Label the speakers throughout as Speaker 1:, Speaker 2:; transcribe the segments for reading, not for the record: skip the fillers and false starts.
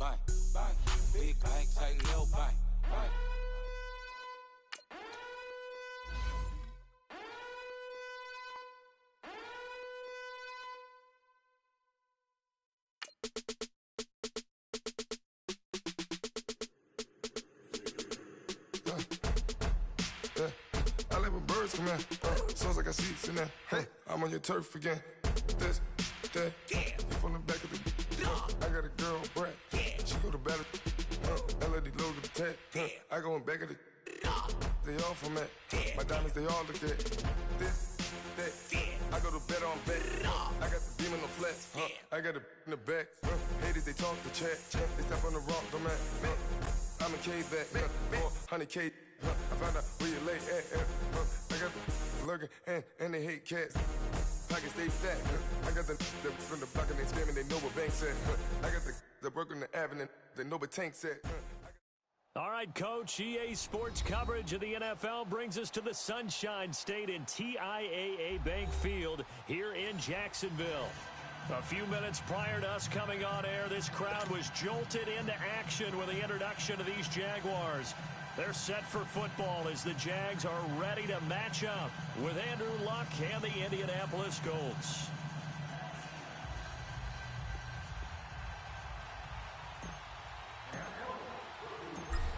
Speaker 1: bang, bang. Big bang, tight little bang, bang.
Speaker 2: I like when birds come in. Sounds like I seats in there. Hey, I'm on your turf again. This, that, you from the back of the. I got a girl, Brad. She go to battle. LED logo the tag. I go in back of the. They all from that. My diamonds, they all look at. This, that. I go to bed on bed. I got the beam in the flats. I got the in the back. Haters, they talk the chat. They step on the rock, the man. I'm a K-back. 400K. I found out where you lay at. I got the lurking and they hate cats. Pockets stay fat. I got the from the block and they scamming. They know what banks at. I got the work on the avenue. They know what tanks at.
Speaker 3: All right, Coach, EA Sports coverage of the NFL brings us to the Sunshine State in TIAA Bank Field here in Jacksonville. A few minutes prior to us coming on air, this crowd was jolted into action with the introduction of these Jaguars. They're set for football as the Jags are ready to match up with Andrew Luck and the Indianapolis Colts.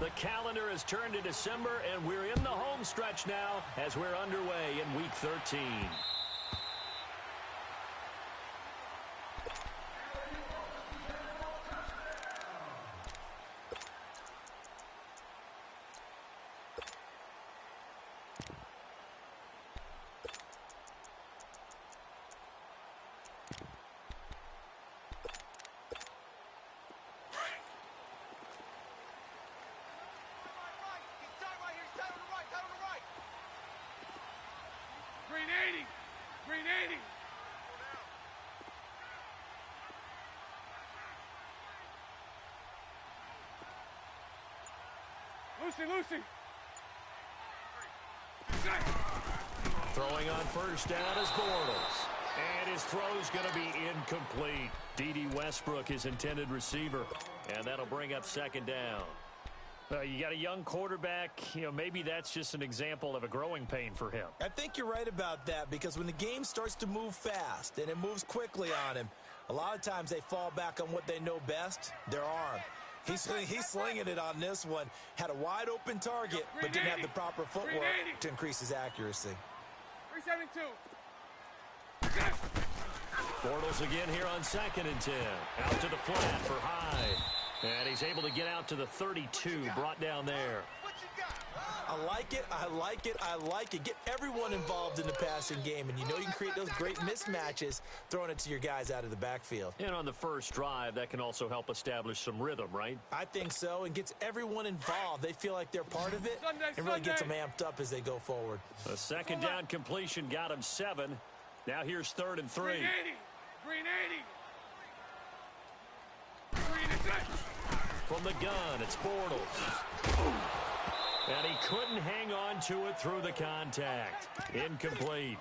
Speaker 3: The calendar has turned to December, and we're in the home stretch now as we're underway in Week 13.
Speaker 4: Lucy.
Speaker 3: Throwing on first down is Bortles. And his throw's going to be incomplete. D.D. Westbrook, his intended receiver. And that'll bring up second down. You got a young quarterback. Maybe that's just an example of a growing pain for him.
Speaker 5: I think you're right about that because when the game starts to move fast and it moves quickly on him, a lot of times they fall back on what they know best, their arm. He's slinging it on this one. Had a wide open target, but didn't have the proper footwork to increase his accuracy.
Speaker 4: 372.
Speaker 3: Bortles again here on 2nd and 10. Out to the flat for Hyde. And he's able to get out to the 32, brought down there.
Speaker 5: I like it. Get everyone involved in the passing game, and you can create those great mismatches throwing it to your guys out of the backfield.
Speaker 3: And on the first drive, that can also help establish some rhythm, right?
Speaker 5: I think so, and gets everyone involved. They feel like they're part of it, and really gets them amped up as they go forward.
Speaker 3: A second down completion got him 7. Now here's 3rd and 3.
Speaker 4: Green 80.
Speaker 3: From the gun, it's Bortles. And he couldn't hang on to it through the contact. Incomplete.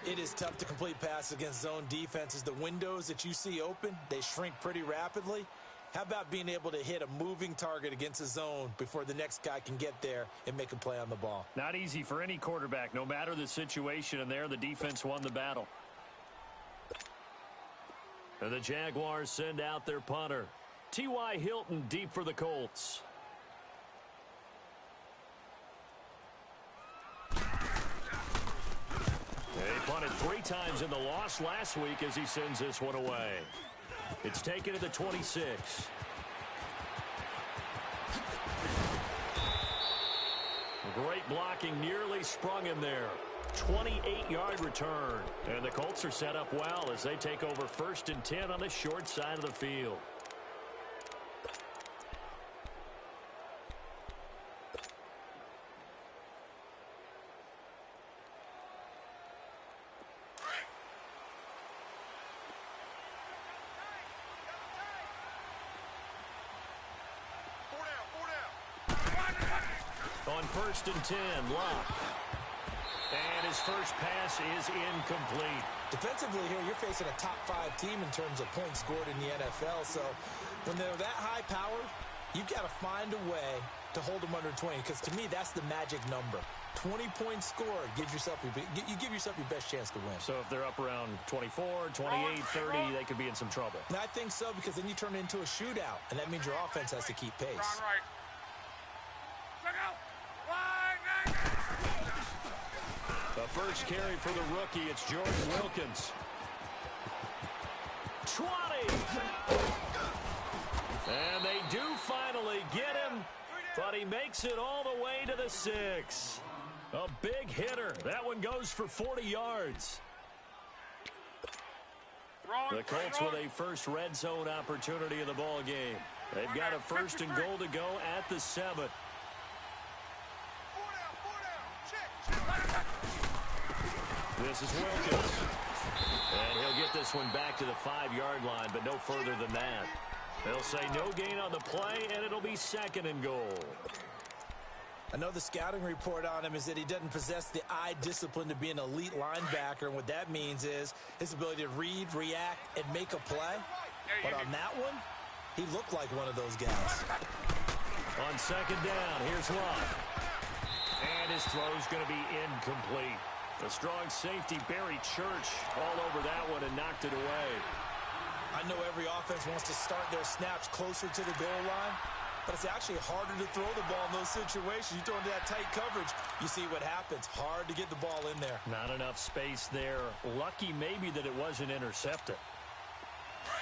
Speaker 5: It is tough to complete passes against zone defenses. The windows that you see open, they shrink pretty rapidly. How about being able to hit a moving target against a zone before the next guy can get there and make a play on the ball?
Speaker 3: Not easy for any quarterback, no matter the situation, and there the defense won the battle. And the Jaguars send out their punter. T.Y. Hilton deep for the Colts. He punted 3 times in the loss last week as he sends this one away. It's taken to the 26. Great blocking, nearly sprung him there. 28-yard return. And the Colts are set up well as they take over 1st and 10 on the short side of the field. On 1st and 10, Luck. And And his first pass is incomplete.
Speaker 5: Defensively here, you're facing a top-5 team in terms of points scored in the NFL. So when they're that high-powered, you've got to find a way to hold them under 20. Because to me, that's the magic number. 20 points scored gives yourself you give yourself your best chance to win.
Speaker 3: So if they're up around 24, 28, 30, they could be in some trouble.
Speaker 5: And I think so, because then you turn it into a shootout, and that means your offense has to keep pace.
Speaker 4: Right. Check out.
Speaker 3: The first carry for the rookie, it's Jordan Wilkins. 20! And they do finally get him, but he makes it all the way to the 6. A big hitter. That one goes for 40 yards. The Colts with a first red zone opportunity in the ball game. They've got a first and goal to go at the 7. This is Wilkins. And he'll get this one back to the 5-yard line, but no further than that. They'll say no gain on the play, and it'll be second and goal.
Speaker 5: I know the scouting report on him is that he doesn't possess the eye discipline to be an elite linebacker, and what that means is his ability to read, react, and make a play. But on that one, he looked like one of those guys.
Speaker 3: On second down, here's Love. And his throw's going to be incomplete. The strong safety, Barry Church, all over that one and knocked it away.
Speaker 5: I know every offense wants to start their snaps closer to the goal line, but it's actually harder to throw the ball in those situations. You throw into that tight coverage, you see what happens. Hard to get the ball in there.
Speaker 3: Not enough space there. Lucky maybe that it wasn't intercepted.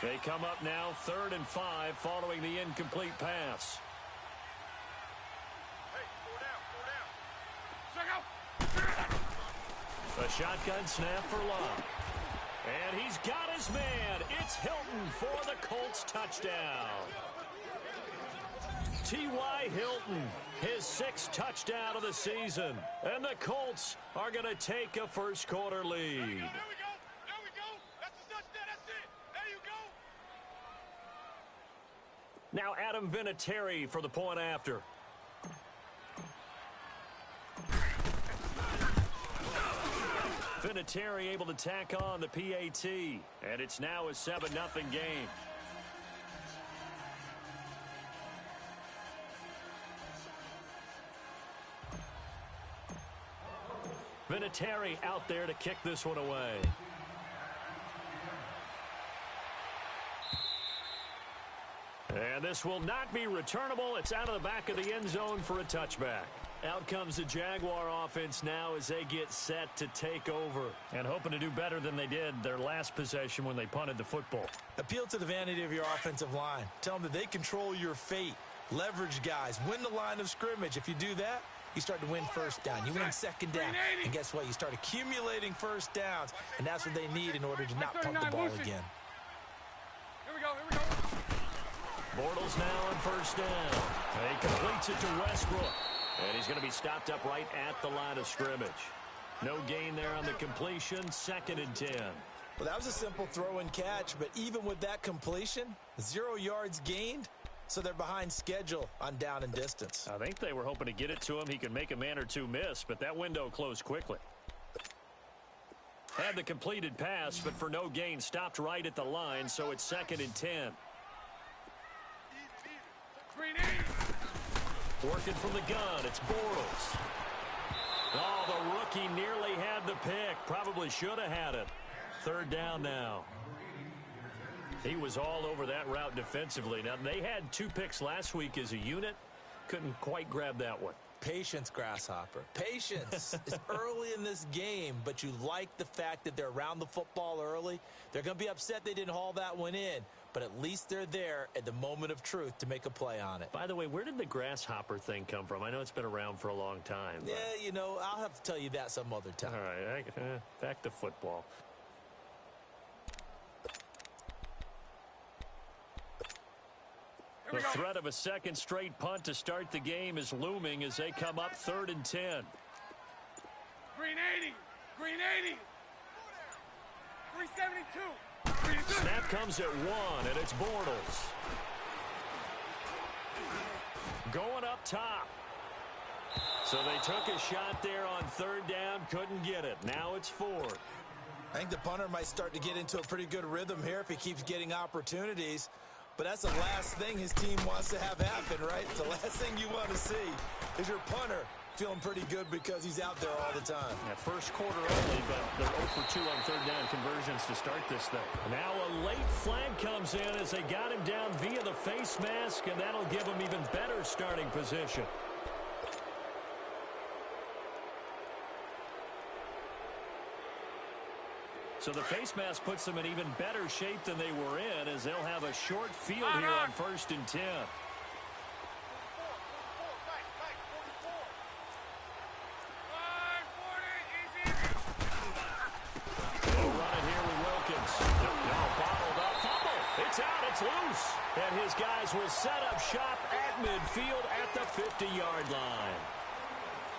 Speaker 3: They come up now 3rd and 5 following the incomplete pass.
Speaker 4: Hey, 4 down. Check out.
Speaker 3: A shotgun snap for Love. And he's got his man. It's Hilton for the Colts touchdown. T.Y. Hilton, his 6th touchdown of the season. And the Colts are going to take a first-quarter lead.
Speaker 4: There we go. That's the touchdown. That's it. There you go.
Speaker 3: Now Adam Vinatieri for the point after. Vinatieri able to tack on the PAT. And it's now a 7-0 game. Vinatieri out there to kick this one away. And this will not be returnable. It's out of the back of the end zone for a touchback. Out comes the Jaguar offense now as they get set to take over and hoping to do better than they did their last possession when they punted the football.
Speaker 5: Appeal to the vanity of your offensive line. Tell them that they control your fate. Leverage guys. Win the line of scrimmage. If you do that, you start to win first down. You win second down. And guess what? You start accumulating first downs. And that's what they need in order to not punt the ball again.
Speaker 4: Here we go.
Speaker 3: Bortles now on first down. He completes it to Westbrook. And he's going to be stopped up right at the line of scrimmage. No gain there on the completion. 2nd and 10.
Speaker 5: Well, that was a simple throw and catch. But even with that completion, 0 yards gained. So they're behind schedule on down and distance.
Speaker 3: I think they were hoping to get it to him. He could make a man or two miss, but that window closed quickly. Had the completed pass, but for no gain, stopped right at the line, so it's 2nd and 10. Working from the gun, it's Bortles. Oh, the rookie nearly had the pick. Probably should have had it. 3rd down now. He was all over that route defensively. Now, they had 2 picks last week as a unit. Couldn't quite grab that one.
Speaker 5: Patience, Grasshopper. Patience. It's early in this game, but you like the fact that they're around the football early. They're going to be upset they didn't haul that one in, but at least they're there at the moment of truth to make a play on it.
Speaker 3: By the way, where did the grasshopper thing come from? I know it's been around for a long time.
Speaker 5: Yeah, you know, I'll have to tell you that some other time.
Speaker 3: All right, back to football. The threat of a second straight punt to start the game is looming as they come up 3rd and 10.
Speaker 4: Green 80. Green 80. 372.
Speaker 3: Snap comes at 1, and it's Bortles. So they took a shot there on third down, couldn't get it. Now it's fourth.
Speaker 5: I think the punter might start to get into a pretty good rhythm here if he keeps getting opportunities. But that's the last thing his team wants to have happen, right? The last thing you want to see is your punter feeling pretty good because he's out there all the time.
Speaker 3: Yeah, first quarter only, but they're 0 for 2 on third down conversions to start this thing. Now a late flag comes in as they got him down via the face mask, and that'll give him even better starting position. So the face mask puts them in even better shape than they were in, as they'll have a short field here on 1st and 10. Loose, and his guys will set up shop at midfield at the 50-yard line.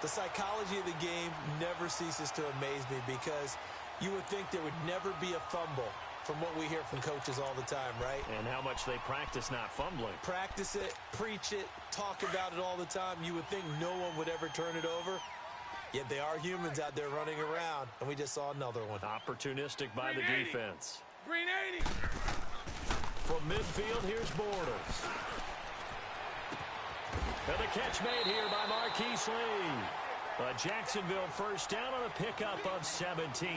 Speaker 5: The psychology of the game never ceases to amaze me because you would think there would never be a fumble from what we hear from coaches all the time, right?
Speaker 3: And how much they practice not fumbling.
Speaker 5: Practice it, preach it, talk about it all the time. You would think no one would ever turn it over. Yet they are humans out there running around, and we just saw another one.
Speaker 3: Opportunistic by the defense.
Speaker 4: Green 80.
Speaker 3: From midfield, here's Bortles. And the catch made here by Marquise Lee. A Jacksonville first down on a pickup of 17.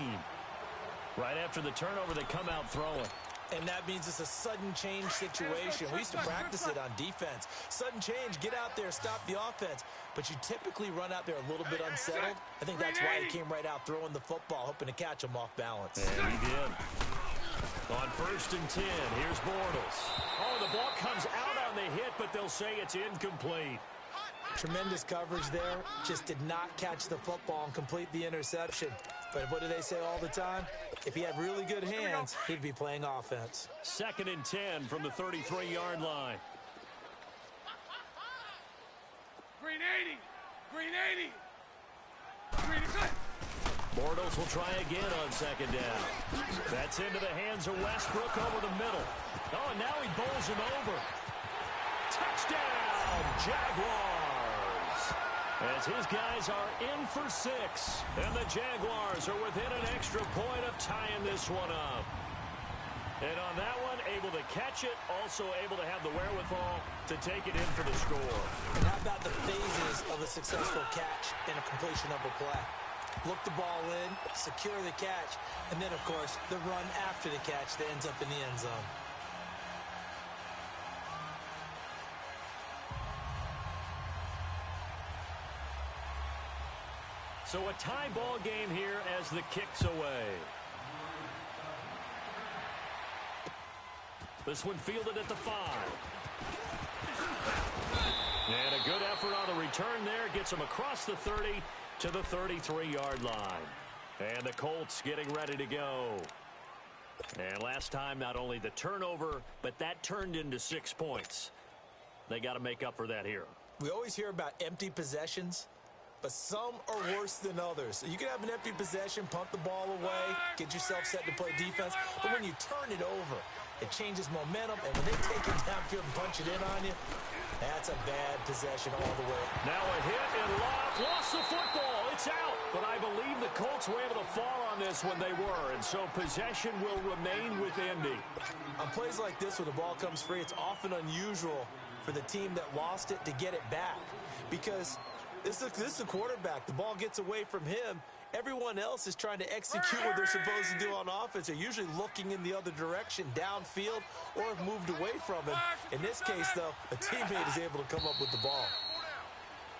Speaker 3: Right after the turnover, they come out throwing.
Speaker 5: And that means it's a sudden change situation. We used to practice it on defense. Sudden change, get out there, stop the offense. But you typically run out there a little bit unsettled. I think that's why he came right out throwing the football, hoping to catch him off balance.
Speaker 3: And he did. On 1st and 10, here's Bortles. Oh, the ball comes out on the hit, but they'll say it's incomplete.
Speaker 5: Tremendous coverage there. Just did not catch the football and complete the interception. But what do they say all the time? If he had really good hands, he'd be playing offense.
Speaker 3: 2nd and 10 from the 33-yard line.
Speaker 4: Green 80. Green 80. Green 80.
Speaker 3: Bortles will try again on 2nd down. That's into the hands of Westbrook over the middle. Oh, and now he bowls him over. Touchdown, Jaguars! As his guys are in for 6. And the Jaguars are within an extra point of tying this one up. And on that one, able to catch it, also able to have the wherewithal to take it in for the score.
Speaker 5: And how about the phases of a successful catch and a completion of a play? Look the ball in, secure the catch, and then, of course, the run after the catch that ends up in the end zone.
Speaker 3: So a tie ball game here as the kick's away. This one fielded at the 5. And a good effort on the return there. Gets him across the 30 to the 33-yard line. And the Colts getting ready to go. And last time, not only the turnover, but that turned into 6 points. They got to make up for that here.
Speaker 5: We always hear about empty possessions, but some are worse than others. You can have an empty possession, punt the ball away, get yourself set to play defense, but when you turn it over, it changes momentum, and when they take it downfield and punch it in on you, that's a bad possession all the way.
Speaker 3: Now a hit and lost the football. It's out. But I believe the Colts were able to fall on this when they were, and so possession will remain with Indy.
Speaker 5: On plays like this, when the ball comes free, it's often unusual for the team that lost it to get it back, because this is the quarterback. The ball gets away from him. Everyone else is trying to execute what they're supposed to do on offense. They're usually looking in the other direction, downfield, or have moved away from him. In this case, though, a teammate is able to come up with the ball.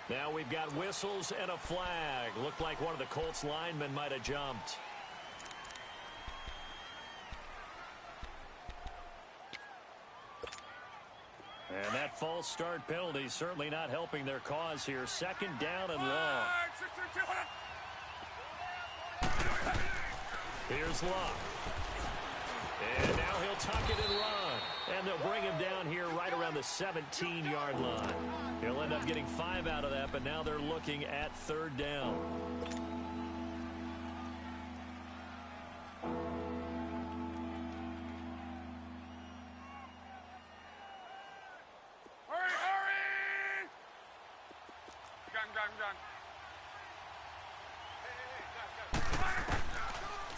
Speaker 3: Now we've got whistles and a flag. Looked like one of the Colts linemen might have jumped. And that false start penalty certainly not helping their cause here. 2nd down and long. Here's Luck. And now he'll tuck it and run. And they'll bring him down here right around the 17-yard line. He'll end up getting 5 out of that, but now they're looking at 3rd down.
Speaker 4: Hurry, hurry! Gun.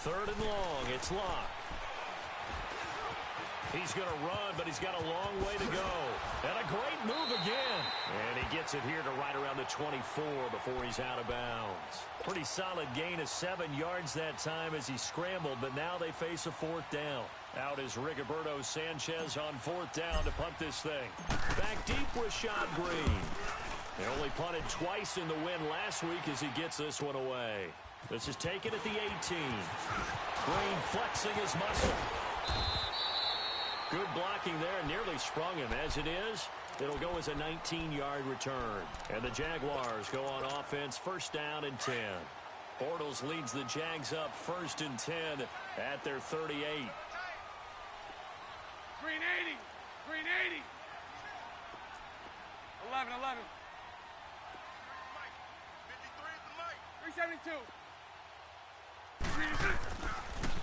Speaker 3: 3rd and long. It's Locke. He's going to run, but he's got a long way to go. And a great move again. And he gets it here to right around the 24 before he's out of bounds. Pretty solid gain of 7 yards that time as he scrambled, but now they face a 4th down. Out is Rigoberto Sanchez on 4th down to punt this thing. Back deep, Rashad Green. They only punted twice in the win last week as he gets this one away. This is taken at the 18. Green flexing his muscle. Good blocking there, nearly sprung him. As it is, it'll go as a 19-yard return. And the Jaguars go on offense, 1st down and 10. Bortles leads the Jags up 1st and 10 at their 38.
Speaker 4: Green 80. Green 80. 11, 11. 372.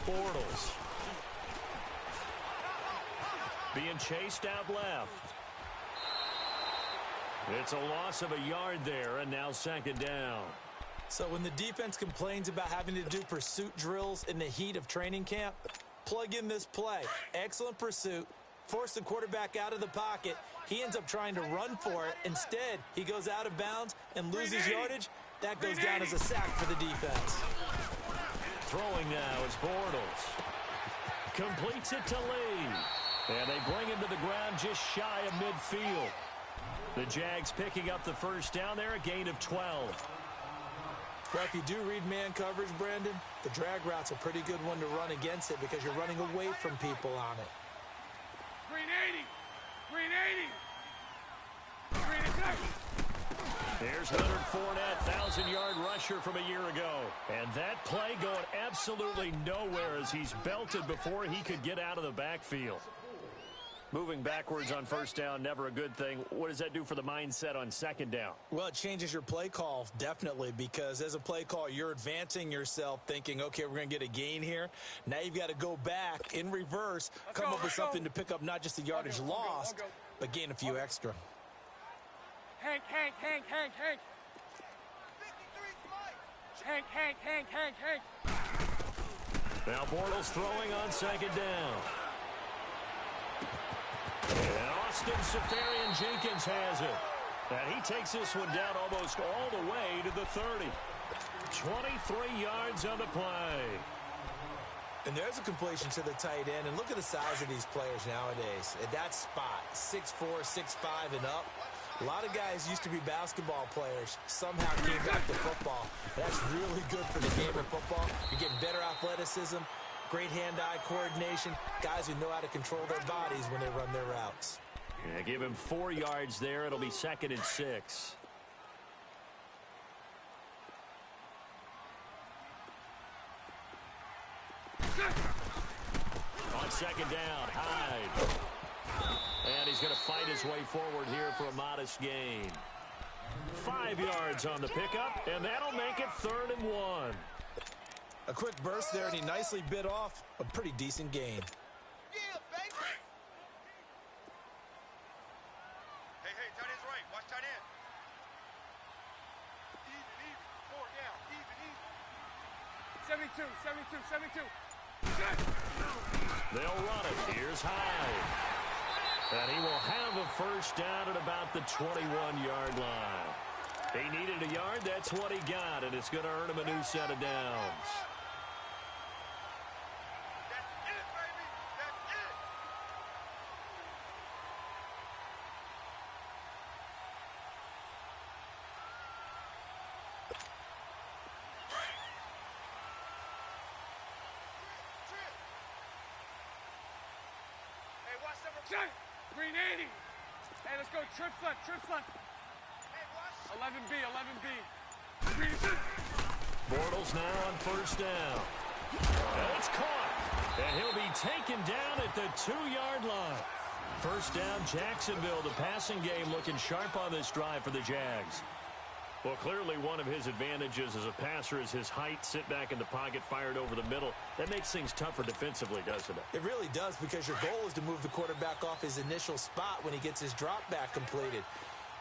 Speaker 3: Bortles being chased out left. It's a loss of a yard there, and now 2nd down.
Speaker 5: So when the defense complains about having to do pursuit drills in the heat of training camp, plug in this play. Excellent pursuit. Force the quarterback out of the pocket. He ends up trying to run for it. Instead, he goes out of bounds and loses yardage. That goes down as a sack for the defense.
Speaker 3: Throwing now is Bortles. Completes it to Lee. And they bring him to the ground just shy of midfield. The Jags picking up the 1st down there, a gain of 12.
Speaker 5: Well, if you do read man coverage, Brandon, the drag route's a pretty good one to run against it because you're running away from people on it.
Speaker 4: Green 80. Green 80. Green attack.
Speaker 3: Here's Leonard Fournette, 1,000-yard rusher from a year ago. And that play going absolutely nowhere as he's belted before he could get out of the backfield. Moving backwards on 1st down, never a good thing. What does that do for the mindset on 2nd down?
Speaker 5: Well, it changes your play call, definitely, because as a play call, you're advancing yourself thinking, okay, we're going to get a gain here. Now you've got to go back in reverse, come up with something to pick up not just the yardage lost, but gain a few extra.
Speaker 4: Hank. Hank.
Speaker 3: Now Bortles throwing on 2nd down. And Austin Seferian-Jenkins has it. And he takes this one down almost all the way to the 30. 23 yards on the play.
Speaker 5: And there's a completion to the tight end. And look at the size of these players nowadays. At that spot, 6'4", 6'5", and up. A lot of guys used to be basketball players, somehow came back to football. That's really good for the game of football. You're getting better athleticism, great hand-eye coordination, guys who know how to control their bodies when they run their routes.
Speaker 3: Yeah, give him 4 yards there. It'll be 2nd and 6. On 2nd down, Hyde. And he's going to fight his way forward here for a modest gain. 5 yards on the pickup, and that'll make it 3rd and 1.
Speaker 5: A quick burst there, and he nicely bit off a pretty decent gain.
Speaker 4: Yeah, baby. Hey, tight end's right. Watch tight end. Even. 4 down. Even. 72.
Speaker 3: They'll run it. Here's Hyde. And he will have a 1st down at about the 21-yard line. He needed a yard. That's what he got, and it's going to earn him a new set of downs.
Speaker 4: That's it, baby. That's it. Hey, watch number 10. Green 80. Hey, let's go. Trips left. Hey, watch. 11B. Green.
Speaker 3: Bortles now on 1st down. And it's caught. And he'll be taken down at the 2-yard line. 1st down, Jacksonville. The passing game looking sharp on this drive for the Jags. Well, clearly one of his advantages as a passer is his height, sit back in the pocket, fired over the middle. That makes things tougher defensively, doesn't it?
Speaker 5: It really does, because your goal is to move the quarterback off his initial spot when he gets his drop back completed.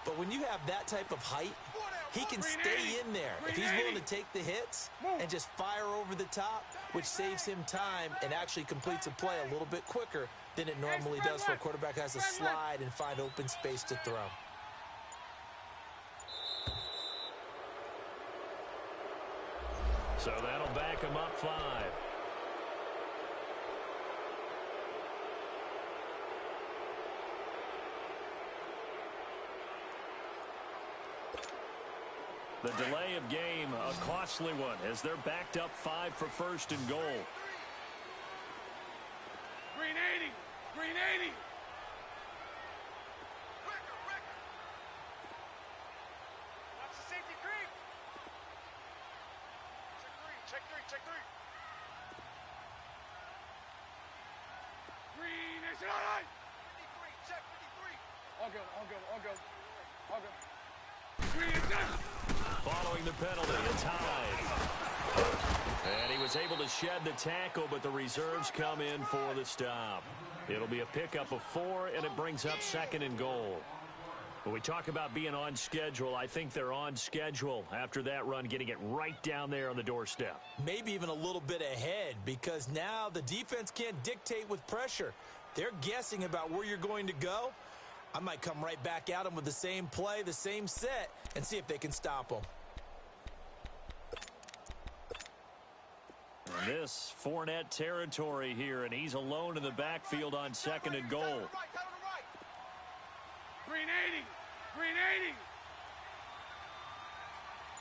Speaker 5: But when you have that type of height, He can stay in there if he's willing to take the hits and just fire over the top, which saves him time and actually completes a play a little bit quicker than it normally does for a quarterback who has to slide and find open space to throw.
Speaker 3: So that'll back him up 5. The delay of game, a costly one, as they're backed up 5 for first and goal.
Speaker 4: Green 80! Green 80! Watch the safety creep! Check 3, check 3. Green, is it all right? 53, check 53. All good, all good, all good. All good. Green, is done!
Speaker 3: Following the penalty, it's Hyde. And he was able to shed the tackle, but the reserves come in for the stop. It'll be a pickup of 4, and it brings up 2nd and goal. When we talk about being on schedule, I think they're on schedule after that run, getting it right down there on the doorstep.
Speaker 5: Maybe even a little bit ahead, because now the defense can't dictate with pressure. They're guessing about where you're going to go. I might come right back at them with the same play, the same set, and see if they can stop them.
Speaker 3: And this Fournette territory here, and he's alone in the backfield on 2nd and goal.
Speaker 4: Green 80! Green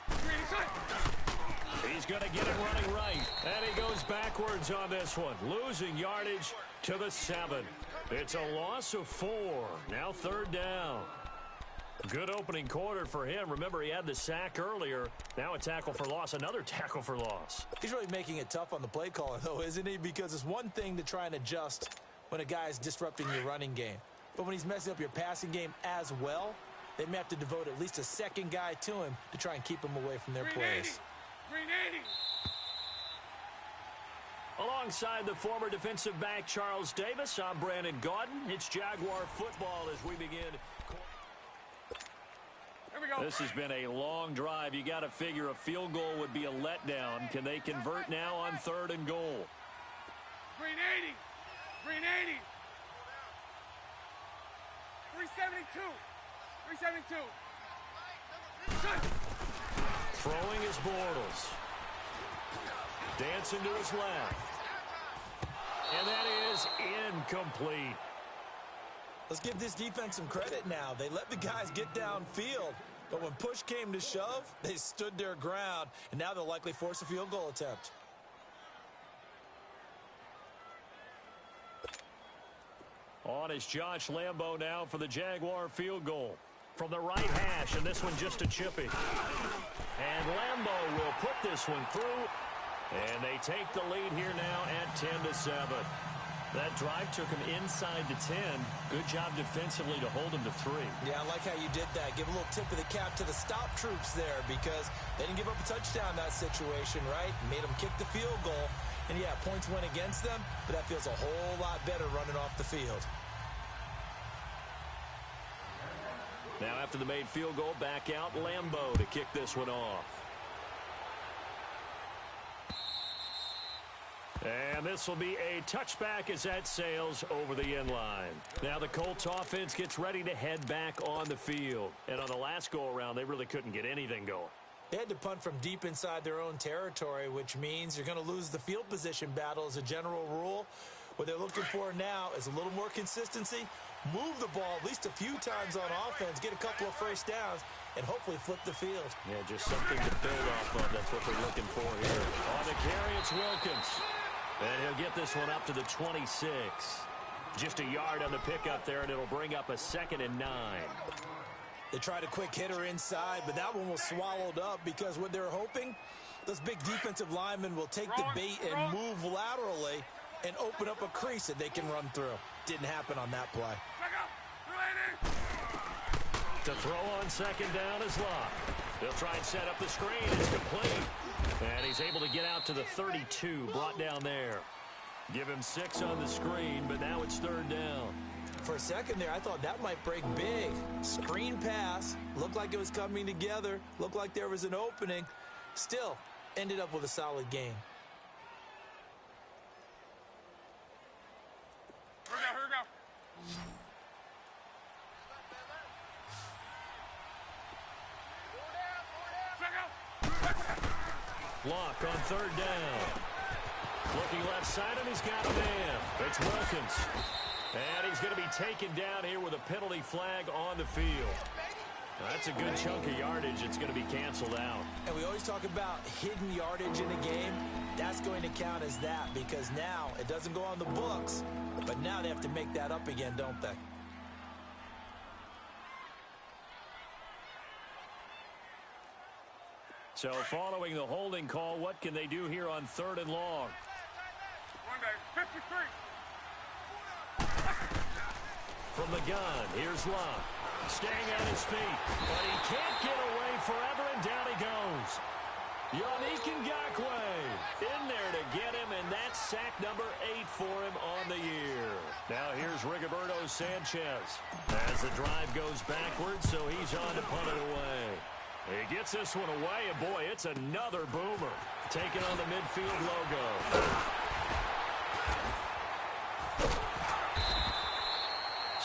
Speaker 4: 80! Green side!
Speaker 3: He's going to get it running right, and he goes backwards on this one, losing yardage to the 7. It's a loss of 4. Now 3rd down. Good opening quarter for him. Remember, he had the sack earlier. Now a tackle for loss, another tackle for loss.
Speaker 5: He's really making it tough on the play caller, though, isn't he? Because it's one thing to try and adjust when a guy is disrupting your running game. But when he's messing up your passing game as well, they may have to devote at least a second guy to him to try and keep him away from their plays.
Speaker 4: Green 80!
Speaker 3: Alongside the former defensive back Charles Davis, I'm Brandon Gaudin. It's Jaguar football as we begin.
Speaker 4: Here we go.
Speaker 3: This has been a long drive. You got to figure a field goal would be a letdown. Can they convert now on 3rd and goal?
Speaker 4: Green 80! Green 80! 372! 372!
Speaker 3: Throwing is Bortles. Dancing to his left. And that is incomplete.
Speaker 5: Let's give this defense some credit now. They let the guys get downfield, but when push came to shove, they stood their ground, and now they'll likely force a field goal attempt.
Speaker 3: On is Josh Lambo now for the Jaguar field goal. From the right hash, and this one just a chippy. And Lambo will put this one through. And they take the lead here now at 10-7. That drive took him inside to 10. Good job defensively to hold him to 3.
Speaker 5: Yeah, I like how you did that. Give a little tip of the cap to the stop troops there, because they didn't give up a touchdown in that situation, right? Made them kick the field goal. And, yeah, points went against them, but that feels a whole lot better running off the field.
Speaker 3: Now after the made field goal, back out Lambo to kick this one off. And this will be a touchback as that sails over the end line. Now the Colts offense gets ready to head back on the field. And on the last go-around, they really couldn't get anything going.
Speaker 5: They had to punt from deep inside their own territory, which means you're going to lose the field position battle as a general rule. What they're looking for now is a little more consistency, move the ball at least a few times on offense, get a couple of first downs, and hopefully flip the field.
Speaker 3: Yeah, just something to build off of. That's what they're looking for here. On the carry, it's Wilkins. And he'll get this one up to the 26. Just a yard on the pickup there, and it'll bring up a 2nd and 9.
Speaker 5: They tried a quick hitter inside, but that one was swallowed up because what they're hoping, those big defensive linemen will take the bait and move laterally and open up a crease that they can run through. Didn't happen on that play.
Speaker 3: To throw on 2nd down is Locke. They'll try and set up the screen. It's complete. And he's able to get out to the 32, brought down there. Give him 6 on the screen, but now it's 3rd down.
Speaker 5: For a second there, I thought that might break big. Screen pass. Looked like it was coming together. Looked like there was an opening. Still, ended up with a solid game.
Speaker 4: Here we go.
Speaker 3: Block on third down. Looking left side, and he's got a man. It's Wilkins. And he's going to be taken down here with a penalty flag on the field. That's a good chunk of yardage. It's going to be canceled out.
Speaker 5: And we always talk about hidden yardage in a game. That's going to count as that because now it doesn't go on the books, but now they have to make that up again, don't they?
Speaker 3: So following the holding call, what can they do here on third and long?
Speaker 4: 53.
Speaker 3: From the gun, here's Love. Staying on his feet, but he can't get away forever, and down he goes. Nygiantz18's in there to get him, and that's sack number 8 for him on the year. Now here's Rigoberto Sanchez as the drive goes backwards, so he's on to punt it away. He gets this one away, and boy, it's another boomer. Taking on the midfield logo.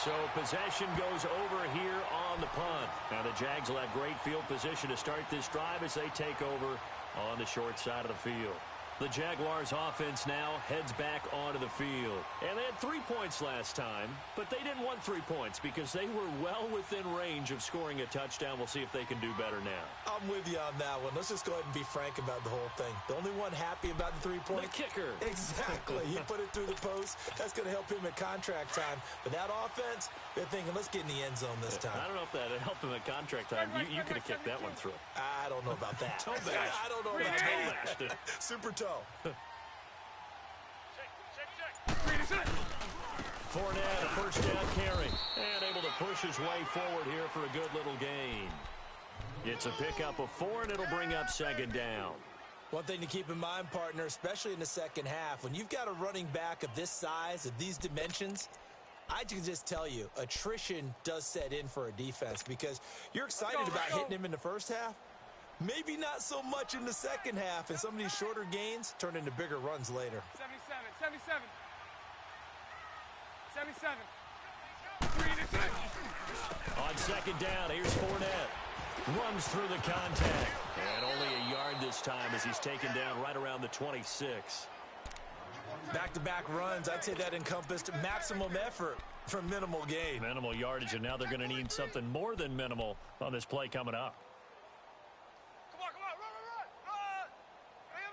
Speaker 3: So possession goes over here on the punt. Now the Jags will have great field position to start this drive as they take over on the short side of the field. The Jaguars offense now heads back onto the field. And they had 3 points last time, but they didn't want 3 points because they were well within range of scoring a touchdown. We'll see if they can do better now.
Speaker 5: I'm with you on that one. Let's just go ahead and be frank about the whole thing. The only one happy about the 3 points.
Speaker 3: The kicker.
Speaker 5: Exactly. He put it through the post. That's going to help him at contract time. But that offense, they're thinking, let's get in the end zone this time.
Speaker 3: I don't know if that helped him at contract time. You could have kicked that one through.
Speaker 5: I don't know about that.
Speaker 3: Toe bash.
Speaker 5: I don't know about that. Super toe.
Speaker 3: Fournette, a first down carry, and able to push his way forward here for a good little gain. It's a pickup of 4, and it'll bring up second down.
Speaker 5: One thing to keep in mind, partner, especially in the second half, when you've got a running back of this size, of these dimensions, I can just tell you, attrition does set in for a defense because you're excited about hitting him in the first half. Maybe not so much in the second half, and some of these shorter gains turn into bigger runs later.
Speaker 4: 77. 3
Speaker 3: On second down, here's Fournette. Runs through the contact. And only a yard this time as he's taken down right around the 26.
Speaker 5: Back-to-back runs, I'd say that encompassed maximum effort for minimal gain.
Speaker 3: Minimal yardage, and now they're going to need something more than minimal on this play coming up.
Speaker 4: run. Bring him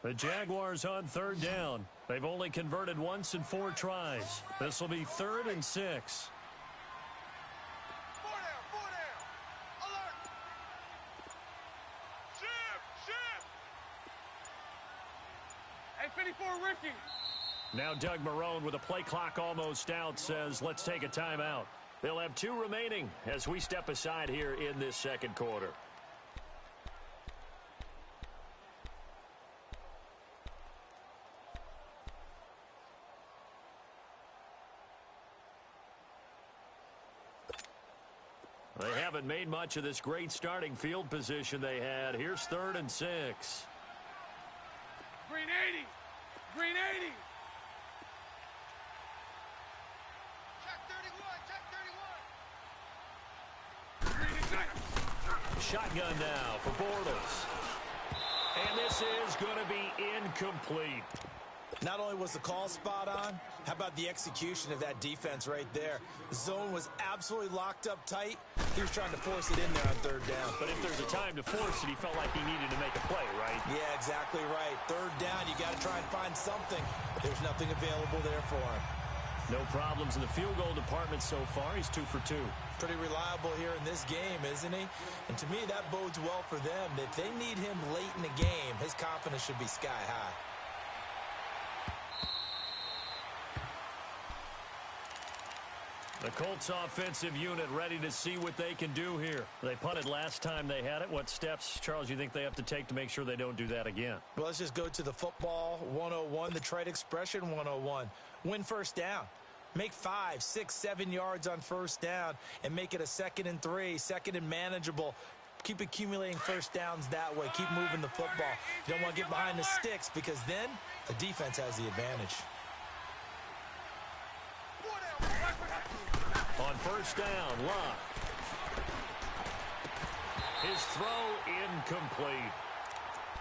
Speaker 4: in.
Speaker 3: The Jaguars on third down. They've only converted once in 4 tries. This will be 3rd and 6.
Speaker 4: 4 down. Alert. Ship. Hey, 54, Ricky.
Speaker 3: Now Doug Marrone with a play clock almost out says, let's take a timeout. They'll have 2 remaining as we step aside here in this second quarter. They haven't made much of this great starting field position they had. Here's 3rd and 6.
Speaker 4: Green 80. Check 31.
Speaker 3: Shotgun now for Bortles. And this is going to be incomplete.
Speaker 5: Not only was the call spot on, how about the execution of that defense right there? The zone was absolutely locked up tight. He was trying to force it in there on 3rd down.
Speaker 3: But if there's a time to force it, he felt like he needed to make a play, right?
Speaker 5: Yeah, exactly right. 3rd down, you got to try and find something. There's nothing available there for him.
Speaker 3: No problems in the field goal department so far. He's 2 for 2.
Speaker 5: Pretty reliable here in this game, isn't he? And to me, that bodes well for them. If they need him late in the game, his confidence should be sky high.
Speaker 3: The Colts offensive unit ready to see what they can do here. They punted last time they had it. What steps, Charles, you think they have to take to make sure they don't do that again?
Speaker 5: Well, let's just go to the football 101, the trade expression 101. Win first down. Make 5, 6, 7 yards on first down and make it a 2nd and 3, 2nd and manageable. Keep accumulating first downs that way. Keep moving the football. You don't want to get behind the sticks because then the defense has the advantage.
Speaker 3: On first down, Locke. His throw incomplete.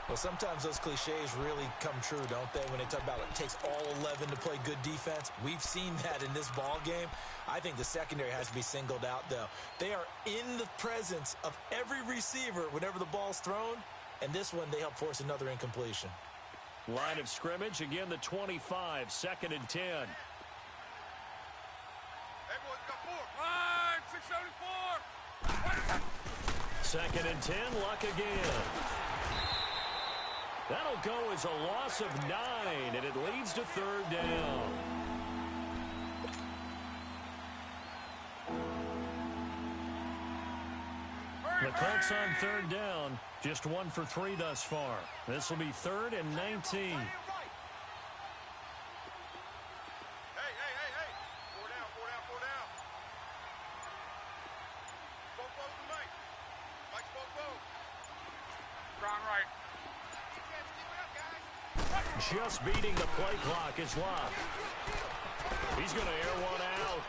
Speaker 5: Well, sometimes those cliches really come true, don't they? When they talk about it takes all 11 to play good defense. We've seen that in this ball game. I think the secondary has to be singled out, though. They are in the presence of every receiver whenever the ball's thrown, and this one they help force another incompletion.
Speaker 3: Line of scrimmage, again the 25, 2nd and 10.
Speaker 4: Hey, boys, got 4. 674.
Speaker 3: 2nd and 10, Luck again. That'll go as a loss of 9, and it leads to 3rd down. The Colts on 3rd down, just 1 for 3 thus far. This will be 3rd and 19.
Speaker 4: Hey. 4 down, 4 down, 4 down. Both close to Mike. Mike's both. Ground right.
Speaker 3: Just beating the play clock is Locke. He's going to air one out.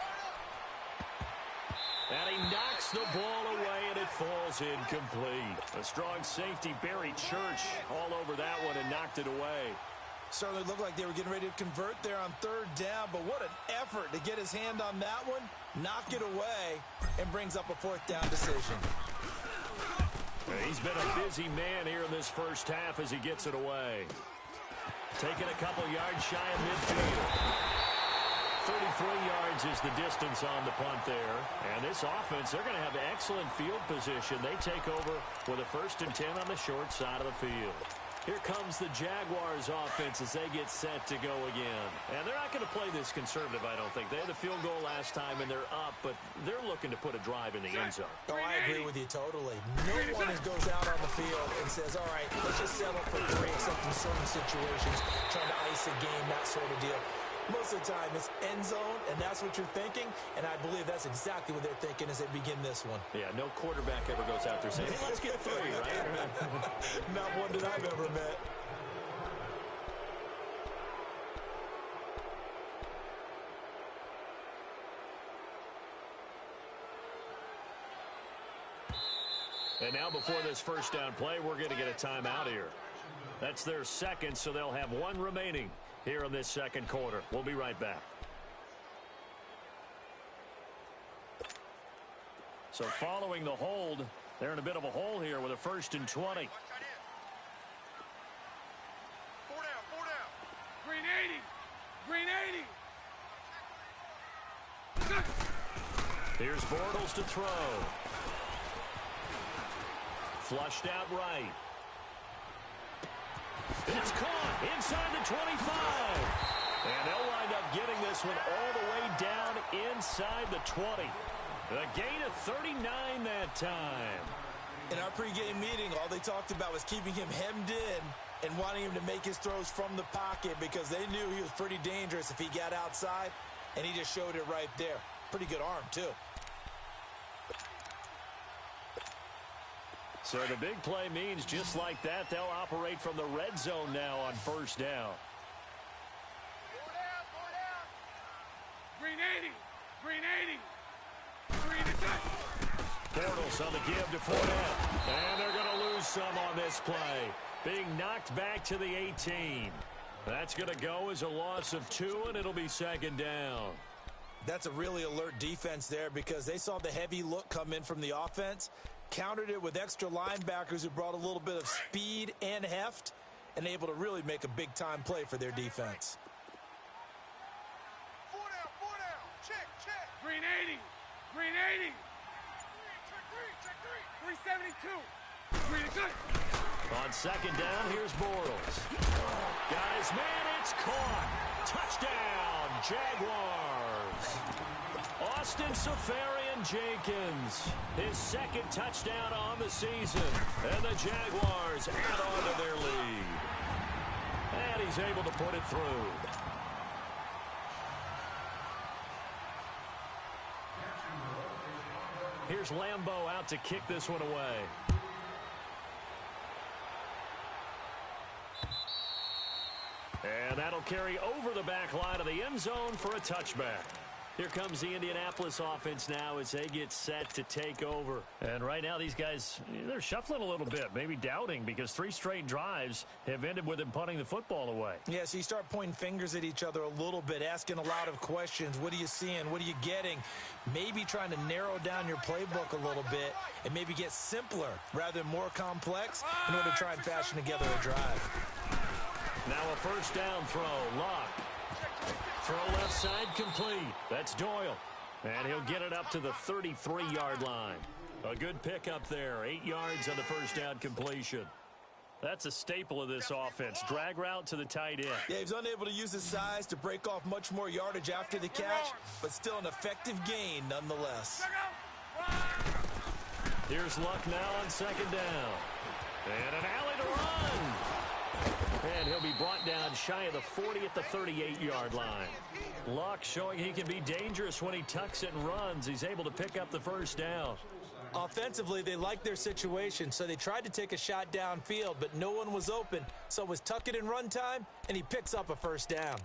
Speaker 3: And he knocks the ball away, and it falls incomplete. A strong safety, Barry Church, all over that one and knocked it away.
Speaker 5: Certainly looked like they were getting ready to convert there on 3rd down, but what an effort to get his hand on that one, knock it away, and brings up a 4th down decision.
Speaker 3: He's been a busy man here in this first half as he gets it away. Taking a couple yards shy of midfield. 33 yards is the distance on the punt there. And this offense, they're going to have excellent field position. They take over with a 1st and 10 on the short side of the field. Here comes the Jaguars offense as they get set to go again. And they're not going to play this conservative, I don't think. They had the field goal last time, and they're up, but they're looking to put a drive in the end zone.
Speaker 5: Oh, I agree with you totally. No one goes out on the field and says, all right, let's just settle for 3, except in certain situations, trying to ice a game, that sort of deal. Most of the time, it's end zone, and that's what you're thinking, and I believe that's exactly what they're thinking as they begin this one.
Speaker 3: Yeah, no quarterback ever goes out there saying, hey, let's get 3, right?
Speaker 5: Not one that I've ever met.
Speaker 3: And now before this first down play, we're going to get a timeout here. That's their 2nd, so they'll have 1 remaining here in this 2nd quarter. We'll be right back. So following the hold, they're in a bit of a hole here with a 1st and 20.
Speaker 4: 4 down. Green 80.
Speaker 3: Here's Bortles to throw. Flushed out right. It's caught inside the 25. And they'll wind up getting this one all the way down inside the 20. A gain of 39 that time.
Speaker 5: In our pregame meeting, all they talked about was keeping him hemmed in and wanting him to make his throws from the pocket because they knew he was pretty dangerous if he got outside, and he just showed it right there. Pretty good arm, too.
Speaker 3: So the big play means just like that, they'll operate from the red zone now on first down.
Speaker 4: 4 down. Green 80.
Speaker 3: Bortles on the give to Fournette. And they're going to lose some on this play. Being knocked back to the 18. That's going to go as a loss of 2, and it'll be 2nd down.
Speaker 5: That's a really alert defense there because they saw the heavy look come in from the offense, countered it with extra linebackers who brought a little bit of speed and heft, and able to really make a big-time play for their defense.
Speaker 4: 4 down. Check. Green 80. Check 3. 372.
Speaker 3: On 2nd down, here's Bortles. Got his man, it's caught. Touchdown, Jaguars. Austin Safarian-Jenkins, his second touchdown on the season. And the Jaguars add on to their lead. And he's able to put it through. Here's Lambeau out to kick this one away. And that'll carry over the back line of the end zone for a touchback. Here comes the Indianapolis offense now as they get set to take over. And right now these guys, they're shuffling a little bit, maybe doubting, because 3 straight drives have ended with them punting the football away.
Speaker 5: Yeah, so you start pointing fingers at each other a little bit, asking a lot of questions. What are you seeing? What are you getting? Maybe trying to narrow down your playbook a little bit and maybe get simpler rather than more complex in order to try and fashion together a drive.
Speaker 3: Now a first down throw. Luck. Throw left side complete. That's Doyle. And he'll get it up to the 33-yard line. A good pickup there. 8 yards on the first down completion. That's a staple of this offense. Drag route to the tight end.
Speaker 5: Yeah, he's unable to use his size to break off much more yardage after the catch, but still an effective gain nonetheless.
Speaker 3: Here's Luck now on second down. And an alley to run. And he'll be brought down shy of the 40 at the 38-yard line. Luck showing he can be dangerous when he tucks it and runs. He's able to pick up the first down.
Speaker 5: Offensively, they like their situation, so they tried to take a shot downfield, but no one was open. So it was tuck it and run time, and he picks up a first down.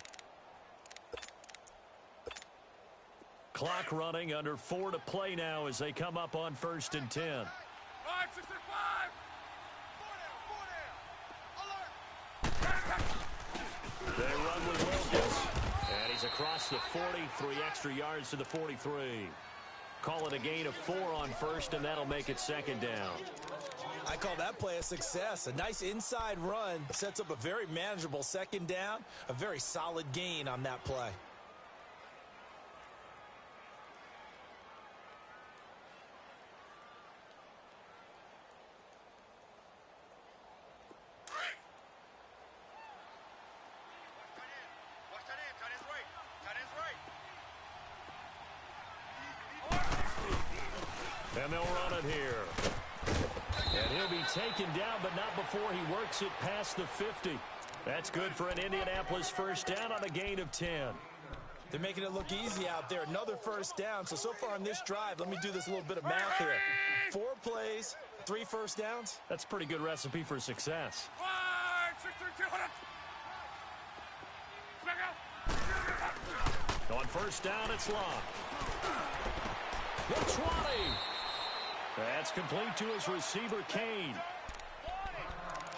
Speaker 3: Clock running, under 4 to play now as they come up on 1st and 10.
Speaker 4: 5, 6, 5.
Speaker 3: They run with Wilkins, and he's across the 40, 3 extra yards to the 43. Call it a gain of 4 on first, and that'll make it second down.
Speaker 5: I call that play a success. A nice inside run sets up a very manageable second down, a very solid gain on that play.
Speaker 3: And they'll run it here. And he'll be taken down, but not before he works it past the 50. That's good for an Indianapolis first down on a gain of 10.
Speaker 5: They're making it look easy out there. Another first down. So far on this drive, let me do this little bit of math here. 4 plays, 3 first downs.
Speaker 3: That's a pretty good recipe for success.
Speaker 4: 5, 6, 3, 2,
Speaker 3: On first down, it's Luck. The 20. That's complete to his receiver, Kane.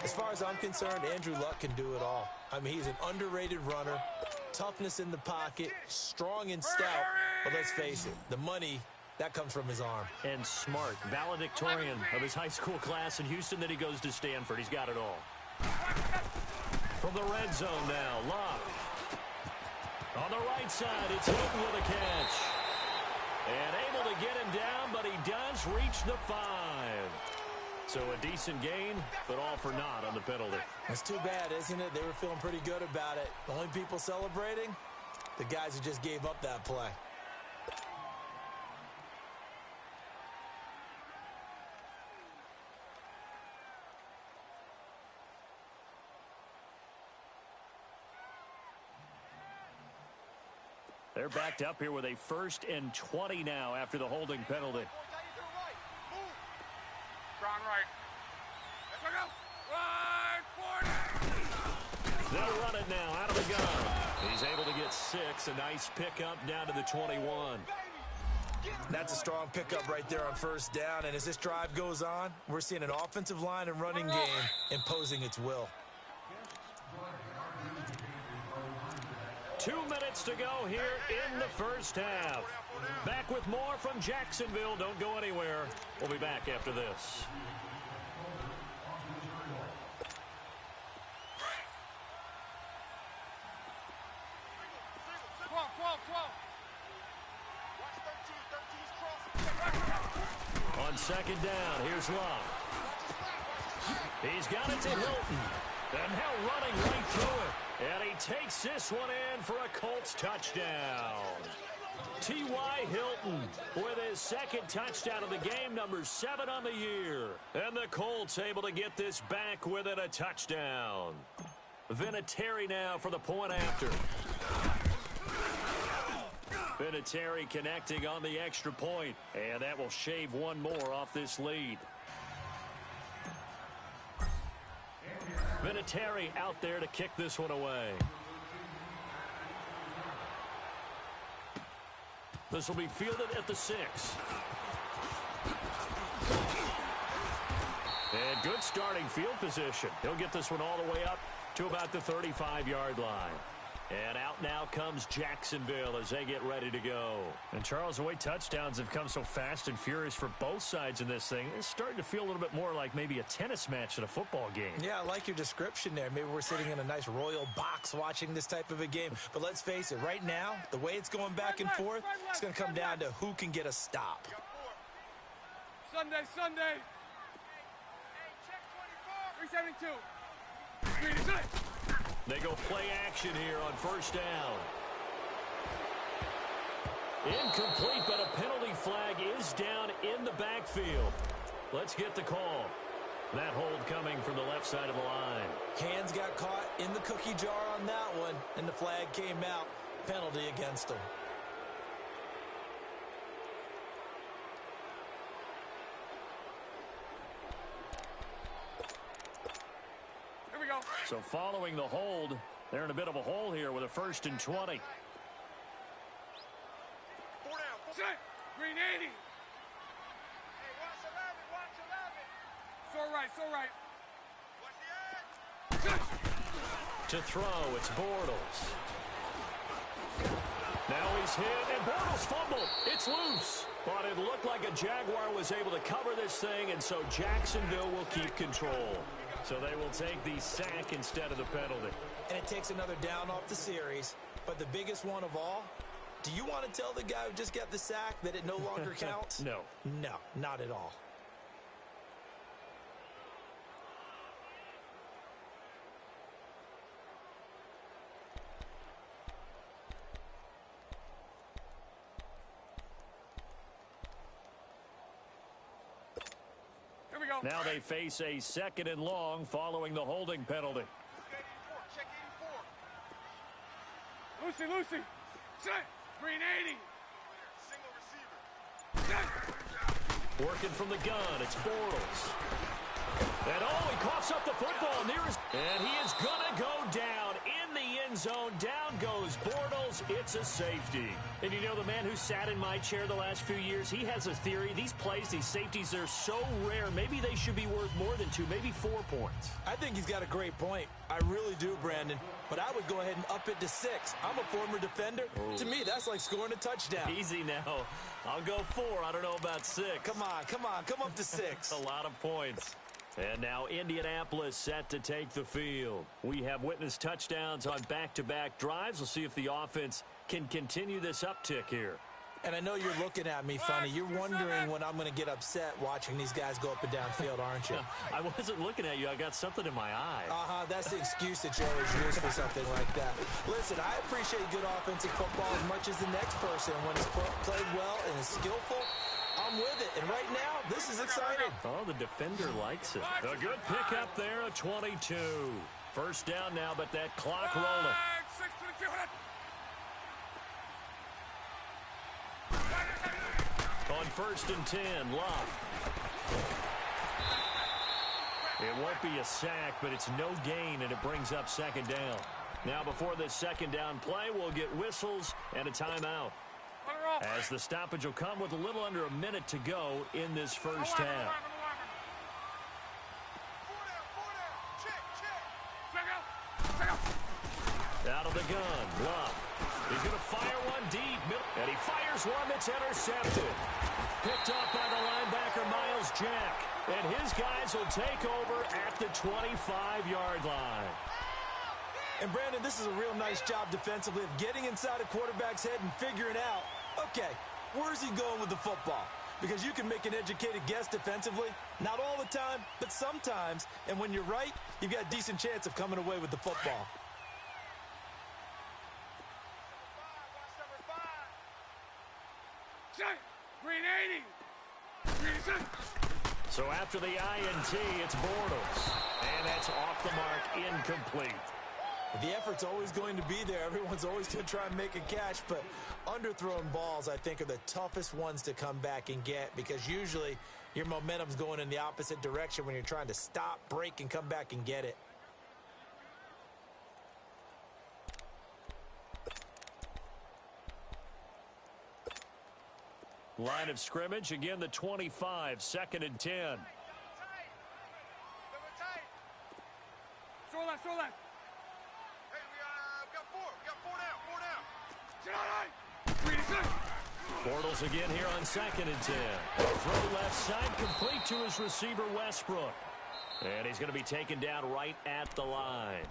Speaker 5: As far as I'm concerned, Andrew Luck can do it all. I mean, he's an underrated runner, toughness in the pocket, strong and stout. But let's face it, the money, that comes from his arm.
Speaker 3: And smart, valedictorian of his high school class in Houston. Then he goes to Stanford. He's got it all. From the red zone now, Luck. On the right side, it's Hilton with a catch. And able to get him down, but he does reach the 5. So a decent gain, but all for naught on the penalty.
Speaker 5: It's too bad, isn't it? They were feeling pretty good about it. The only people celebrating, the guys who just gave up that play.
Speaker 3: They're backed up here with a 1st and 20 now after the holding penalty.
Speaker 4: Strong right. Right, 40.
Speaker 3: They'll run it now out of the gun. He's able to get 6. A nice pickup down to the 21.
Speaker 5: That's a strong pickup right there on first down. And as this drive goes on, we're seeing an offensive line and running game imposing its will.
Speaker 3: 2 minutes to go here in the first half. Back with more from Jacksonville. Don't go anywhere. We'll be back after this. On second down, here's Luck. He's got it to Hilton. And now running right through it. And he takes this one in for a Colts touchdown. T.Y. Hilton with his second touchdown of the game, number 7 on the year. And the Colts able to get this back within a touchdown. Vinatieri now for the point after. Vinatieri connecting on the extra point, and that will shave one more off this lead. Vinatieri out there to kick this one away. This will be fielded at the 6. And good starting field position. He'll get this one all the way up to about the 35-yard line. And out now comes Jacksonville as they get ready to go.
Speaker 6: And, Charles, the way touchdowns have come so fast and furious for both sides in this thing, it's starting to feel a little bit more like maybe a tennis match than a football game.
Speaker 5: Yeah, I like your description there. Maybe we're sitting in a nice royal box watching this type of a game. But let's face it, right now, the way it's going back and forth, it's going to come down to who can get a stop.
Speaker 4: Sunday. Hey, check 24. 372. Green,
Speaker 3: They go play action here on first down. Incomplete, but a penalty flag is down in the backfield. Let's get the call. That hold coming from the left side of the line.
Speaker 5: Hands got caught in the cookie jar on that one, and the flag came out. Penalty against him.
Speaker 3: So following the hold, they're in a bit of a hole here with a 1st and 20.
Speaker 4: 4 down. Green 80. Hey, watch 11. So right. Watch the edge.
Speaker 3: To throw, it's Bortles. Now he's hit, and Bortles fumbled. It's loose. But it looked like a Jaguar was able to cover this thing, and so Jacksonville will keep control. So they will take the sack instead of the penalty.
Speaker 5: And it takes another down off the series. But the biggest one of all, do you want to tell the guy who just got the sack that it no longer counts?
Speaker 3: No.
Speaker 5: No, not at all.
Speaker 3: Now they face a 2nd and long following the holding penalty.
Speaker 4: Check 84. Lucy. Set. Green 80. Single receiver.
Speaker 3: Working from the gun, it's Bortles. And he coughs up the football and he is going to go down in the end zone. Down goes Bortles. It's a safety. And you know, the man who sat in my chair the last few years, he has a theory. These plays, these safeties, they're so rare. Maybe they should be worth more than 2, maybe 4 points.
Speaker 5: I think he's got a great point. I really do, Brandon. But I would go ahead and up it to 6. I'm a former defender.
Speaker 3: Ooh.
Speaker 5: To me, that's like scoring a touchdown.
Speaker 3: Easy now. I'll go 4. I don't know about 6.
Speaker 5: Come on. Come up to 6.
Speaker 3: A lot of points. And now Indianapolis set to take the field. We have witnessed touchdowns on back-to-back drives. We'll see if the offense can continue this uptick here.
Speaker 5: And I know you're looking at me funny. You're wondering when I'm going to get upset watching these guys go up and down field, aren't you?
Speaker 3: I wasn't looking at you. I got something in my eye.
Speaker 5: That's the excuse that you always use for something like that. Listen, I appreciate good offensive football as much as the next person. When it's played well and is skillful, I'm with it. And right now, this is exciting.
Speaker 3: Oh, the defender likes it. A good pickup there, a 22. First down now, but that clock rolling. On 1st and 10, Love. It won't be a sack, but it's no gain, and it brings up 2nd down. Now, before this 2nd down play, we'll get whistles and a timeout, as the stoppage will come with a little under a minute to go in this first half. Out of the gun, Love. He's going to fire one deep, and he fires one that's intercepted. Picked up by the linebacker, Miles Jack. And his guys will take over at the 25-yard line.
Speaker 5: And, Brandon, this is a real nice job defensively of getting inside a quarterback's head and figuring out, okay, where's he going with the football? Because you can make an educated guess defensively, not all the time, but sometimes. And when you're right, you've got a decent chance of coming away with the football.
Speaker 3: So after the INT, it's Bortles. And that's off the mark, incomplete.
Speaker 5: The effort's always going to be there. Everyone's always going to try and make a catch, but underthrown balls, I think, are the toughest ones to come back and get because usually your momentum's going in the opposite direction when you're trying to stop, break, and come back and get it.
Speaker 3: Line of scrimmage, again the 25, 2nd and 10.
Speaker 4: Throw left, throw left.
Speaker 7: Hey, we got four down.
Speaker 4: Sit on right. 3 to 6.
Speaker 3: Bortles again here on 2nd and 10. Throw left side, complete to his receiver, Westbrook. And he's going to be taken down right at the line.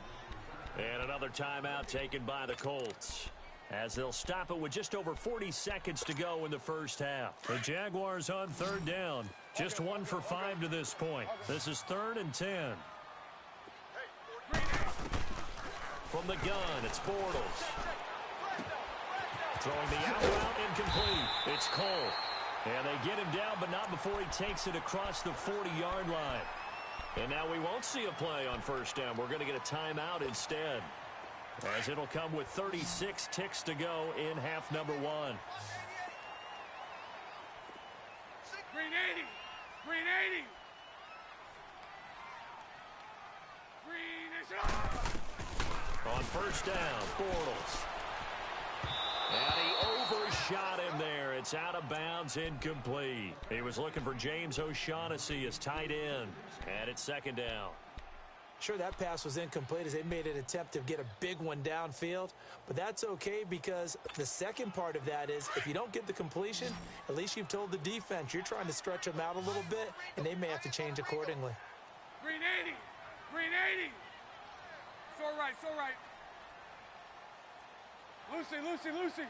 Speaker 3: And another timeout taken by the Colts, as they'll stop it with just over 40 seconds to go in the first half. The Jaguars on 3rd down. Just 1 for 5 to this point. This is 3rd and 10. From the gun, it's Bortles. Throwing the out route, incomplete. It's Cole. And they get him down, but not before he takes it across the 40-yard line. And now we won't see a play on 1st down. We're going to get a timeout instead, as it'll come with 36 ticks to go in half number 1.
Speaker 4: Green 80. Green 80. Green is
Speaker 3: On 1st down, Bortles. And he overshot him there. It's out of bounds, incomplete. He was looking for James O'Shaughnessy as tight end. And it's 2nd down.
Speaker 5: Sure, that pass was incomplete as they made an attempt to get a big one downfield, but that's okay because the second part of that is if you don't get the completion, at least you've told the defense you're trying to stretch them out a little bit, and they may have to change accordingly.
Speaker 4: Green 80. Green 80. So right. Lucy.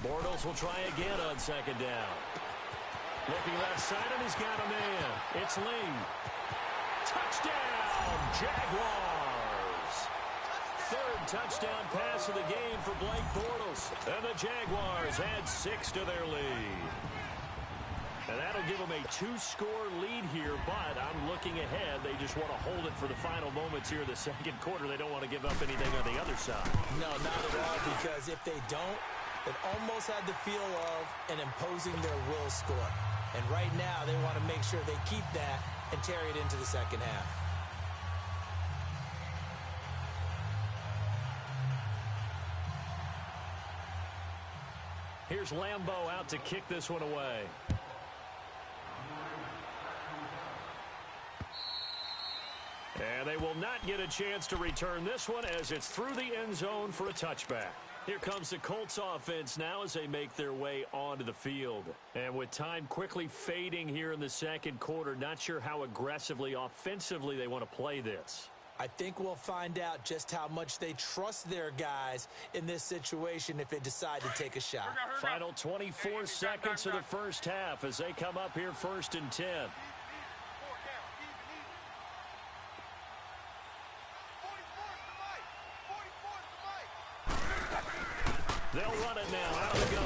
Speaker 3: Bortles will try again on 2nd down. Looking left side, and he's got a man. It's Lee. Touchdown, Jaguars. 3rd touchdown pass of the game for Blake Bortles. And the Jaguars add 6 to their lead. And that'll give them a 2-score lead here, but I'm looking ahead. They just want to hold it for the final moments here in the 2nd quarter. They don't want to give up anything on the other side.
Speaker 5: No, not at all, because if they don't, it almost had the feel of an imposing their will score. And right now, they want to make sure they keep that and carry it into the 2nd half.
Speaker 3: Here's Lambeau out to kick this one away. And they will not get a chance to return this one as it's through the end zone for a touchback. Here comes the Colts offense now as they make their way onto the field. And with time quickly fading here in the 2nd quarter, not sure how aggressively, offensively they want to play this.
Speaker 5: I think we'll find out just how much they trust their guys in this situation if they decide to take a shot.
Speaker 3: Final 24 seconds of the first half as they come up here 1st and 10. They'll run it now out of the gun.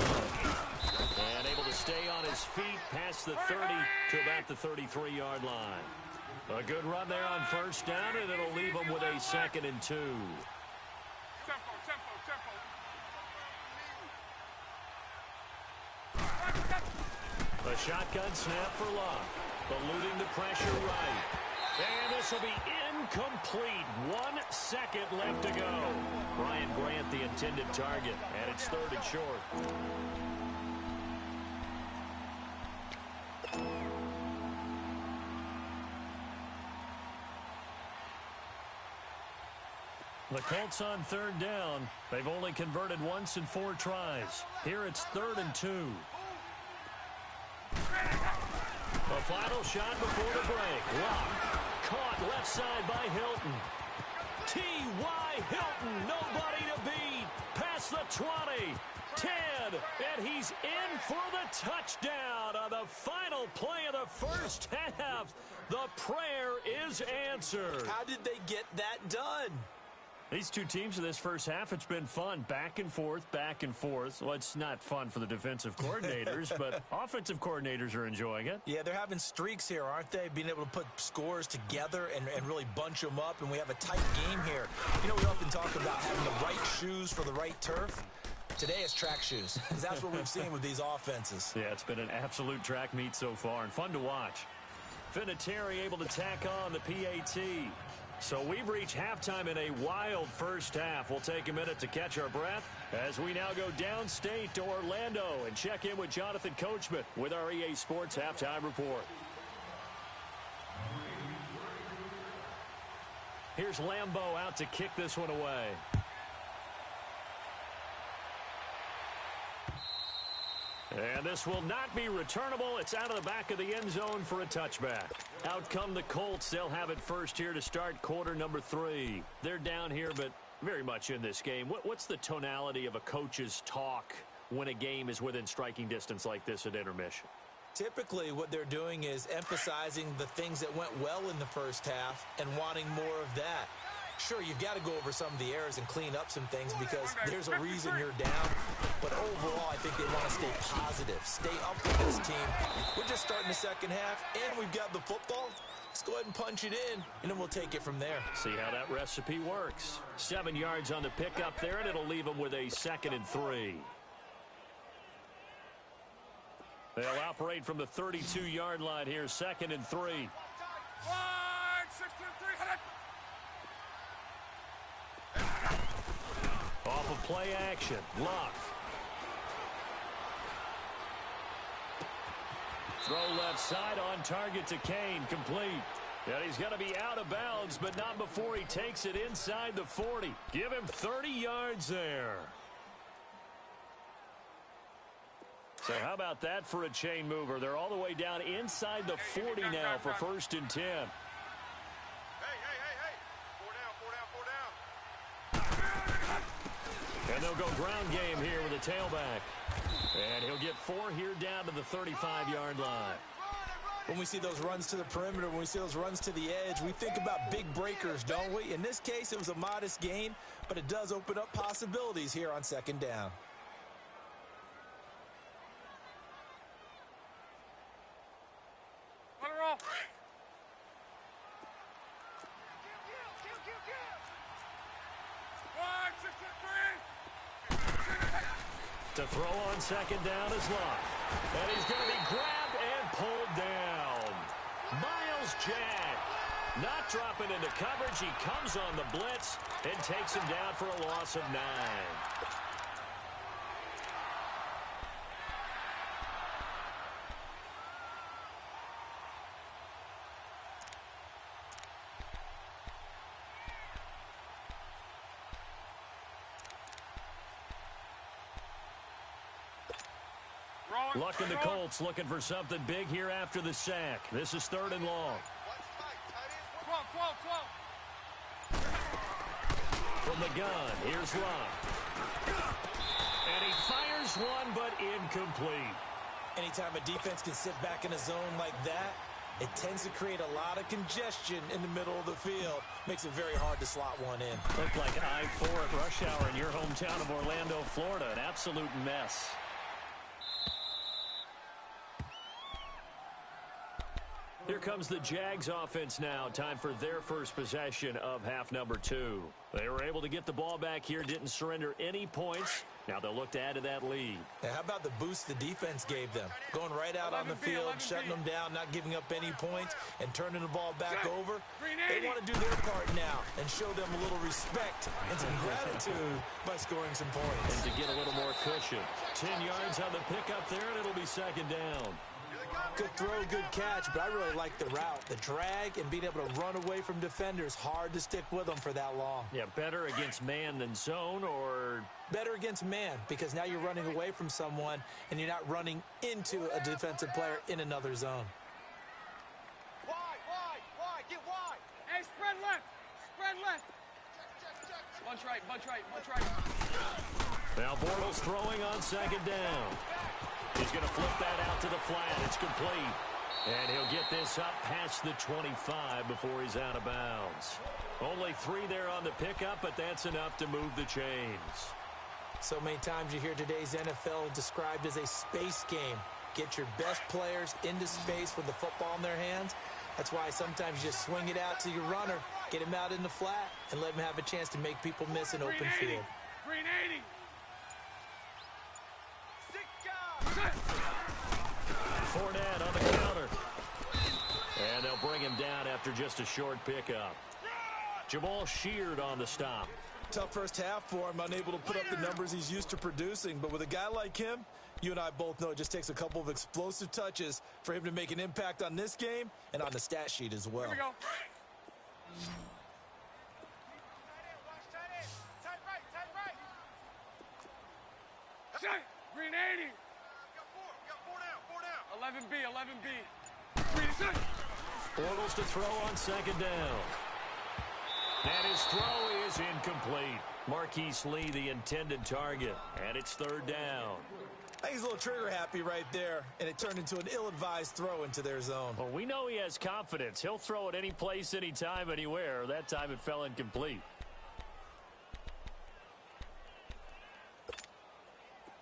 Speaker 3: And able to stay on his feet past the 30 to about the 33-yard line. A good run there on 1st down, and it'll leave them with a 2nd and 2. A shotgun snap for Luck. Eluding the pressure right. And this will be incomplete. 1 second left to go. Brian Grant, the intended target, and it's 3rd and short. The Colts on 3rd down. They've only converted once in 4 tries. Here it's 3rd and 2. The final shot before the break. Luck. Caught left side by Hilton. T.Y. Hilton, nobody to beat. Past the 20, 10, and he's in for the touchdown on the final play of the first half. The prayer is answered.
Speaker 5: How did they get that done?
Speaker 3: These two teams in this first half, it's been fun. Back and forth, back and forth. Well, it's not fun for the defensive coordinators, but offensive coordinators are enjoying it.
Speaker 5: Yeah, they're having streaks here, aren't they? Being able to put scores together and really bunch them up, and we have a tight game here. You know, we often talk about having the right shoes for the right turf. Today it's track shoes, because that's what we've seen with these offenses.
Speaker 3: Yeah, it's been an absolute track meet so far, and fun to watch. Vinatieri able to tack on the PAT. So we've reached halftime in a wild first half. We'll take a minute to catch our breath as we now go downstate to Orlando and check in with Jonathan Coachman with our EA Sports Halftime Report. Here's Lambeau out to kick this one away. And this will not be returnable. It's out of the back of the end zone for a touchback. Out come the Colts. They'll have it first here to start quarter number 3. They're down here, but very much in this game. What's the tonality of a coach's talk when a game is within striking distance like this at intermission?
Speaker 5: Typically, what they're doing is emphasizing the things that went well in the first half and wanting more of that. Sure, you've got to go over some of the errors and clean up some things because there's a reason you're down. But overall, I think they want to stay positive, stay up with this team. We're just starting the second half, and we've got the football. Let's go ahead and punch it in, and then we'll take it from there.
Speaker 3: See how that recipe works. 7 yards on the pickup there, and it'll leave them with a 2nd and 3. They'll operate from the 32-yard line here, 2nd and 3.
Speaker 4: 1, 6, 2, 3, hit it.
Speaker 3: Off of play action, Luck. Throw left side on target to Kane, complete. And he's going to be out of bounds, but not before he takes it inside the 40. Give him 30 yards there. So how about that for a chain mover? They're all the way down inside the 40 now for 1st and 10.
Speaker 7: Hey. 4 down.
Speaker 3: And they'll go ground game here with a tailback. And he'll get 4 here down to the 35-yard line.
Speaker 5: When we see those runs to the perimeter, when we see those runs to the edge, we think about big breakers, don't we? In this case, it was a modest gain, but it does open up possibilities here on 2nd down.
Speaker 4: Let her roll.
Speaker 3: To throw on 2nd down is Luck. And he's going to be grabbed and pulled down. Miles Jack not dropping into coverage. He comes on the blitz and takes him down for a loss of 9. Luck and the Colts looking for something big here after the sack. This is 3rd and long.
Speaker 4: 12.
Speaker 3: From the gun, here's Luck. And he fires one, but incomplete.
Speaker 5: Anytime a defense can sit back in a zone like that, it tends to create a lot of congestion in the middle of the field. Makes it very hard to slot one in.
Speaker 3: Looked like I-4 at rush hour in your hometown of Orlando, Florida. An absolute mess. Here comes the Jags offense now. Time for their first possession of half number 2. They were able to get the ball back here, didn't surrender any points. Now they'll look to add to that lead.
Speaker 5: Now, how about the boost the defense gave them? Going right out on the field, shutting them down, not giving up any points, and turning the ball back over. They want to do their part now and show them a little respect and some gratitude by scoring some points.
Speaker 3: And to get a little more cushion. 10 yards on the pickup there, and it'll be 2nd down.
Speaker 5: Good throw, good catch, but I really like the route. The drag and being able to run away from defenders. Hard to stick with them for that long.
Speaker 3: Yeah, better against man than zone, or?
Speaker 5: Better against man, because now you're running away from someone and you're not running into a defensive player in another zone.
Speaker 7: Wide. Get wide.
Speaker 4: Hey, spread left. Bunch right.
Speaker 3: Now Bortles throwing on 2nd down. He's going to flip that out to the flat. It's complete. And he'll get this up past the 25 before he's out of bounds. Only 3 there on the pickup, but that's enough to move the chains.
Speaker 5: So many times you hear today's NFL described as a space game. Get your best players into space with the football in their hands. That's why sometimes you just swing it out to your runner, get him out in the flat, and let him have a chance to make people miss an open field.
Speaker 4: Green 80.
Speaker 3: Fournette on the counter. And they'll bring him down after just a short pickup. Jamal Sheard on the stop.
Speaker 5: Tough first half for him, unable to put up the numbers he's used to producing. But with a guy like him, you and I both know it just takes a couple of explosive touches for him to make an impact on this game and on the stat sheet as well.
Speaker 4: Here we go. Green 80. We got 4 down. 11B. Green set.
Speaker 3: Bortles to throw on second down. And his throw is incomplete. Marquise Lee, the intended target. And it's third down.
Speaker 5: I think he's a little trigger happy right there, and it turned into an ill-advised throw into their zone.
Speaker 3: Well, we know he has confidence. He'll throw it any place, anytime, anywhere. That time it fell incomplete.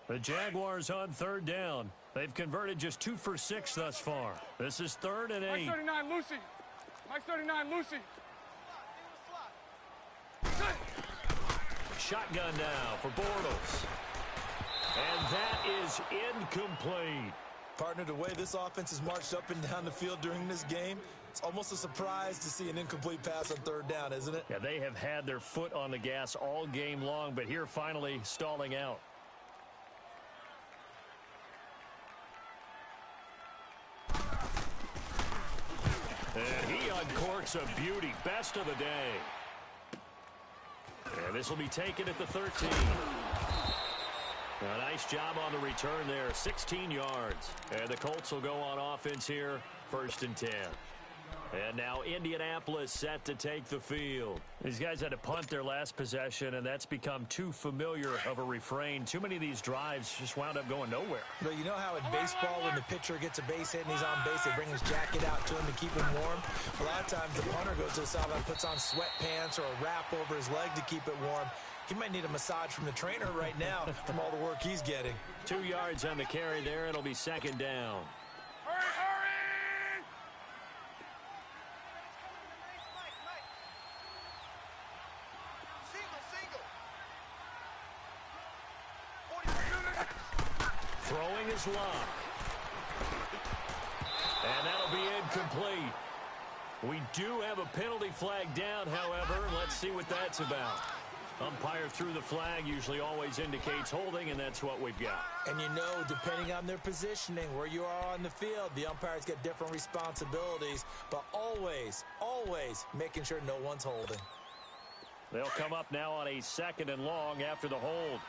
Speaker 3: The Jaguars on third down. They've converted just 2 for 6 thus far. This is 3rd and 8.
Speaker 4: Mike 39, Lucy. Mike 39, Lucy.
Speaker 3: Shotgun now for Bortles. And that is incomplete.
Speaker 5: Partner, the way this offense has marched up and down the field during this game, it's almost a surprise to see an incomplete pass on third down, isn't it?
Speaker 3: Yeah, they have had their foot on the gas all game long, but here finally stalling out. And he uncorks a beauty. Best of the day. And this will be taken at the 13. A nice job on the return there. 16 yards. And the Colts will go on offense here. 1st and 10. And now Indianapolis set to take the field. These guys had to punt their last possession, and that's become too familiar of a refrain. Too many of these drives just wound up going nowhere.
Speaker 5: But you know how in baseball, when the pitcher gets a base hit and he's on base, they bring his jacket out to him to keep him warm? A lot of times the punter goes to the sideline, puts on sweatpants or a wrap over his leg to keep it warm. He might need a massage from the trainer right now from all the work he's getting.
Speaker 3: 2 yards on the carry there. It'll be second down.
Speaker 4: Hurry, hurry!
Speaker 3: Throwing is Locke. And that'll be incomplete. We do have a penalty flag down, however. Let's see what that's about. Umpire threw the flag, usually always indicates holding, and that's what we've got.
Speaker 5: And you know, depending on their positioning, where you are on the field, the umpires get different responsibilities, but always, always making sure no one's holding.
Speaker 3: They'll come up now on a 2nd and long after the hold.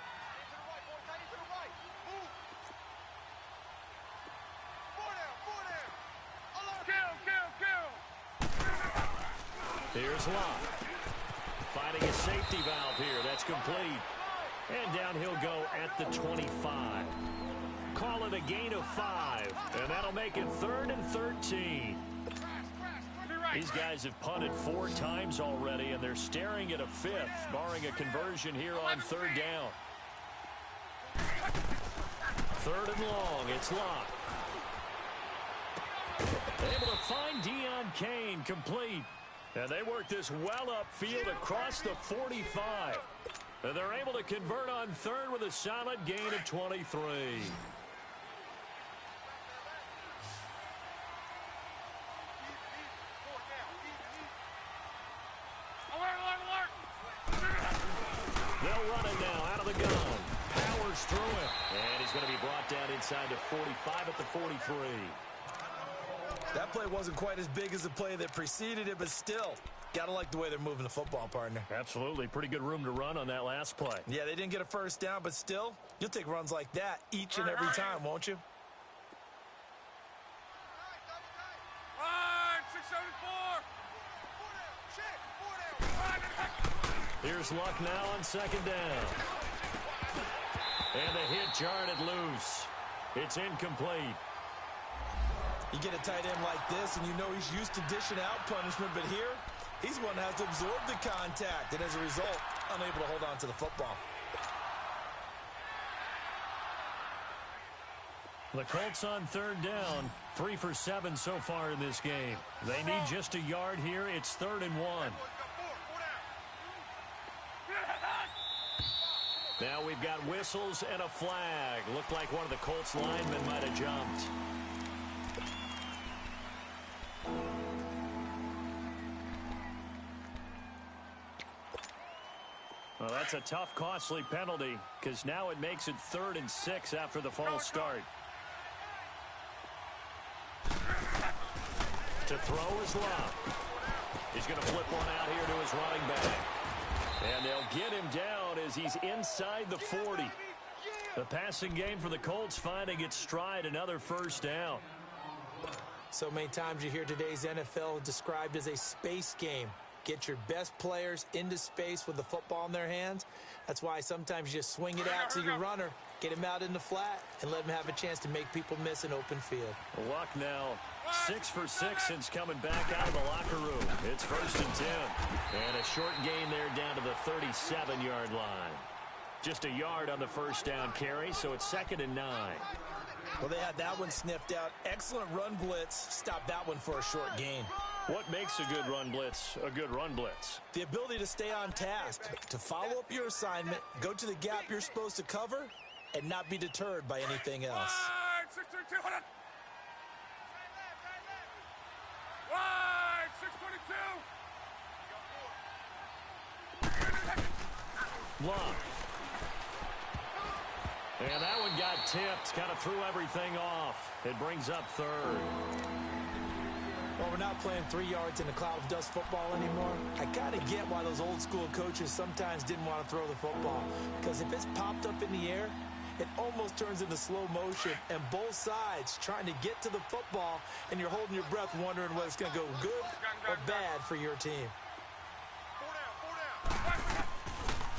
Speaker 3: Here's Locke. Finding a safety valve here. That's complete. And down he'll go at the 25. Call it a gain of 5. And that'll make it 3rd and 13. These guys have punted 4 times already, and they're staring at a 5th, barring a conversion here on 3rd down. 3rd and long. It's Locke. Able to find Deion Kane, complete. And they work this well upfield across the 45. And they're able to convert on 3rd with a solid gain of 23. They'll run it now out of the gun. Powers through it. And he's going to be brought down inside the 45 at the 43.
Speaker 5: That play wasn't quite as big as the play that preceded it, but still, got to like the way they're moving the football, partner.
Speaker 3: Absolutely. Pretty good room to run on that last play.
Speaker 5: Yeah, they didn't get a first down, but still, you'll take runs like that each and every time, won't you?
Speaker 4: Right, 674.
Speaker 3: Here's Luck now on 2nd down. And the hit jarred it loose. It's incomplete.
Speaker 5: You get a tight end like this, and you know he's used to dishing out punishment, but here, he's one that has to absorb the contact, and as a result, unable to hold on to the football.
Speaker 3: The Colts on third down, 3 for 7 so far in this game. They need just a yard here. It's 3rd and 1. Now we've got whistles and a flag. Looked like one of the Colts linemen might have jumped. Well, that's a tough, costly penalty because now it makes it 3rd and 6 after the false start. To throw is Love. He's going to flip one out here to his running back. And they'll get him down as he's inside the 40. The passing game for the Colts finding its stride, another first down.
Speaker 5: So many times you hear today's NFL described as a space game. Get your best players into space with the football in their hands. That's why sometimes you just swing it out to your runner, get him out in the flat, and let him have a chance to make people miss an open field.
Speaker 3: Luck now 6 for 6 since coming back out of the locker room. It's 1st and 10. And a short gain there down to the 37-yard line. Just a yard on the first down carry, so it's 2nd and 9.
Speaker 5: Well, they had that one sniffed out. Excellent run blitz. Stop that one for a short gain.
Speaker 3: What makes a good run blitz a good run blitz?
Speaker 5: The ability to stay on task, to follow up your assignment, go to the gap you're supposed to cover, and not be deterred by anything else.
Speaker 4: Wide, 622.
Speaker 3: Love. And that one got tipped, kind of threw everything off. It brings up 3rd.
Speaker 5: Well, we're not playing 3 yards in a cloud of dust football anymore. I kind of get why those old school coaches sometimes didn't want to throw the football. Because if it's popped up in the air, it almost turns into slow motion. And both sides trying to get to the football, and you're holding your breath wondering whether it's going to go good or bad for your team.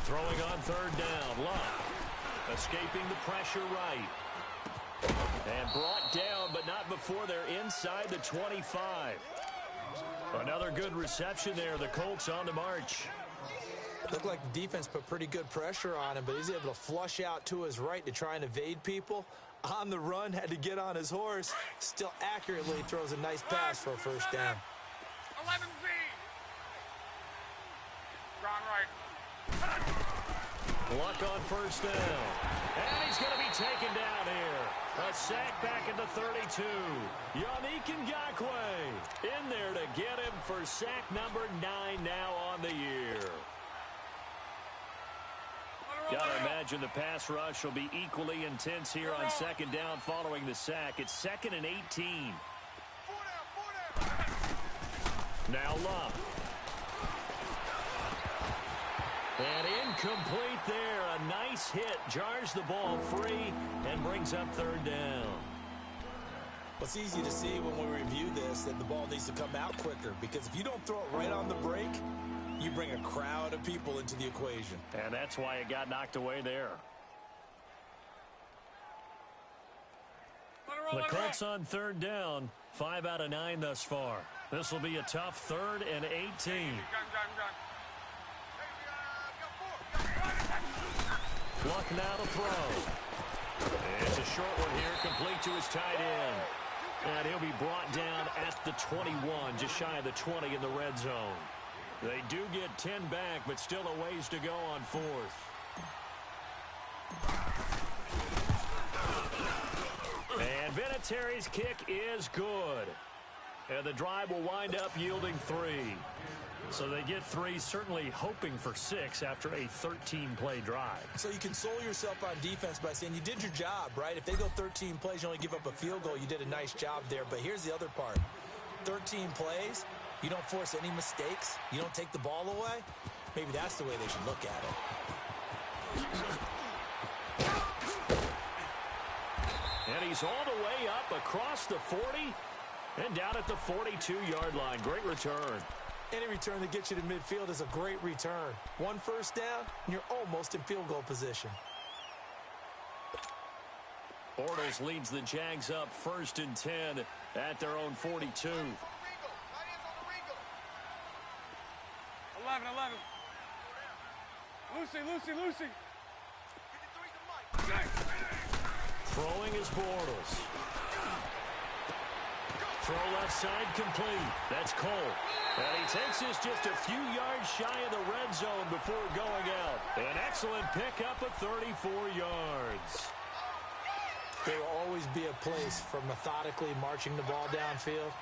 Speaker 3: Throwing on 3rd down. Love. Escaping the pressure right. And brought down, but not before they're inside the 25. Another good reception there. The Colts on the march.
Speaker 5: Looked like the defense put pretty good pressure on him, but he's able to flush out to his right to try and evade people. On the run, had to get on his horse. Still accurately throws a nice pass for a first down.
Speaker 4: 11B. Gone right.
Speaker 3: Luck on first down. And he's going to be taken down here. A sack back at the 32. Nygiantz18's in there to get him for sack number 9 now on the year. Gotta imagine the pass rush will be equally intense here on 2nd down following the sack. It's 2nd and 18. Now Love. And incomplete there. A nice hit. Jars the ball free and brings up 3rd down.
Speaker 5: Well, it's easy to see when we review this that the ball needs to come out quicker, because if you don't throw it right on the break, you bring a crowd of people into the equation.
Speaker 3: And that's why it got knocked away there. The Colts on 3rd down. 5 out of 9 thus far. This will be a tough 3rd and 18. Luck now to throw. It's a short one here, complete to his tight end. And he'll be brought down at the 21, just shy of the 20 in the red zone. They do get 10 back, but still a ways to go on 4th. And Vinatieri's kick is good. And the drive will wind up yielding 3. So they get 3, certainly hoping for 6 after a 13-play drive.
Speaker 5: So you console yourself on defense by saying you did your job, right? If they go 13 plays, you only give up a field goal, you did a nice job there. But here's the other part. 13 plays, you don't force any mistakes, you don't take the ball away. Maybe that's the way they should look at it.
Speaker 3: And he's all the way up across the 40 and down at the 42-yard line. Great return.
Speaker 5: Any return that gets you to midfield is a great return. 1 first down, and you're almost in field goal position.
Speaker 3: Bortles leads the Jags up 1st and 10 at their own 42.
Speaker 4: 11. Lucy.
Speaker 3: Throwing is Bortles. Throw left side complete. That's Cole. And he takes this just a few yards shy of the red zone before going out. An excellent pickup of 34 yards.
Speaker 5: There will always be a place for methodically marching the ball downfield.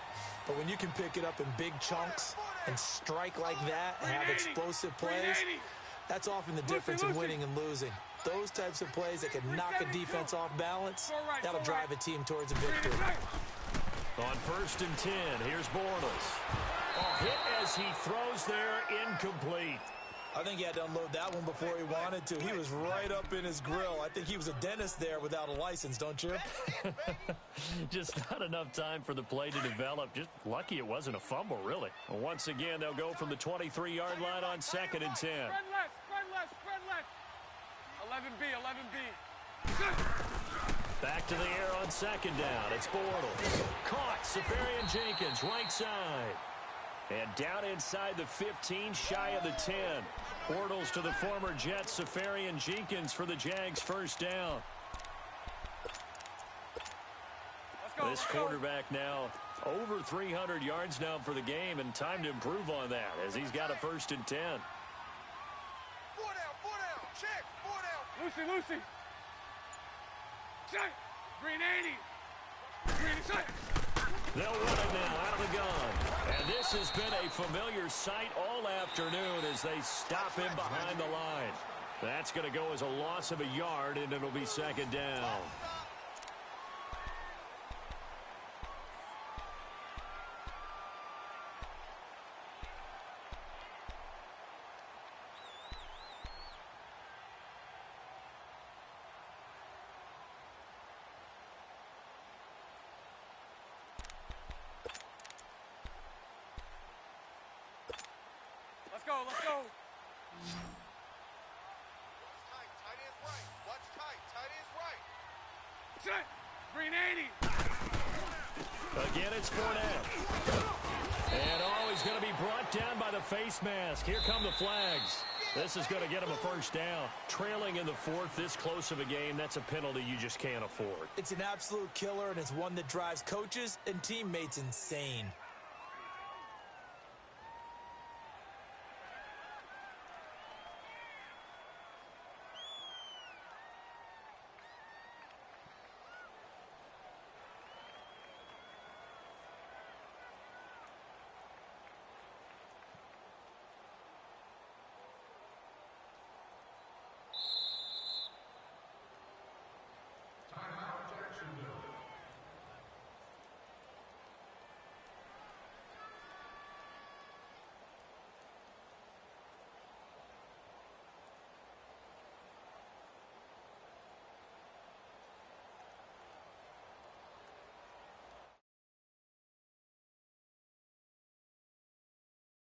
Speaker 5: But when you can pick it up in big chunks and strike like that and have explosive plays, that's often the difference in winning and losing. Those types of plays that can knock a defense off balance, that'll drive a team towards a victory.
Speaker 3: On 1st and 10, here's Bortles. A hit as he throws there, incomplete.
Speaker 5: I think he had to unload that one before he wanted to. He was right up in his grill. I think he was a dentist there without a license, don't you?
Speaker 3: Just not enough time for the play to develop. Just lucky it wasn't a fumble, really. Once again, they'll go from the 23-yard line on 2nd and 10.
Speaker 4: Spread left. 11B.
Speaker 3: Back to the air on 2nd down. It's Bortles. Caught. Safarian Jenkins, right side. And down inside the 15, shy of the 10. Bortles to the former Jets, Safarian Jenkins for the Jags' 1st down. This quarterback now over 300 yards now for the game, and time to improve on that as he's got a 1st and 10.
Speaker 7: 4 down. Check. 4 down.
Speaker 4: Lucy. Check. Green 80. Green check.
Speaker 3: They'll run it now out of the gun. And this has been a familiar sight all afternoon as they stop him behind the line. That's going to go as a loss of a yard, and it'll be 2nd down.
Speaker 4: Let's go.
Speaker 7: Tight end's right. Watch tight. Tight end's right.
Speaker 4: Check. Green 80.
Speaker 3: Again, it's Fournette. And he's going to be brought down by the face mask. Here come the flags. This is going to get him a 1st down. Trailing in the 4th, this close of a game, that's a penalty you just can't afford.
Speaker 5: It's an absolute killer, and it's one that drives coaches and teammates insane.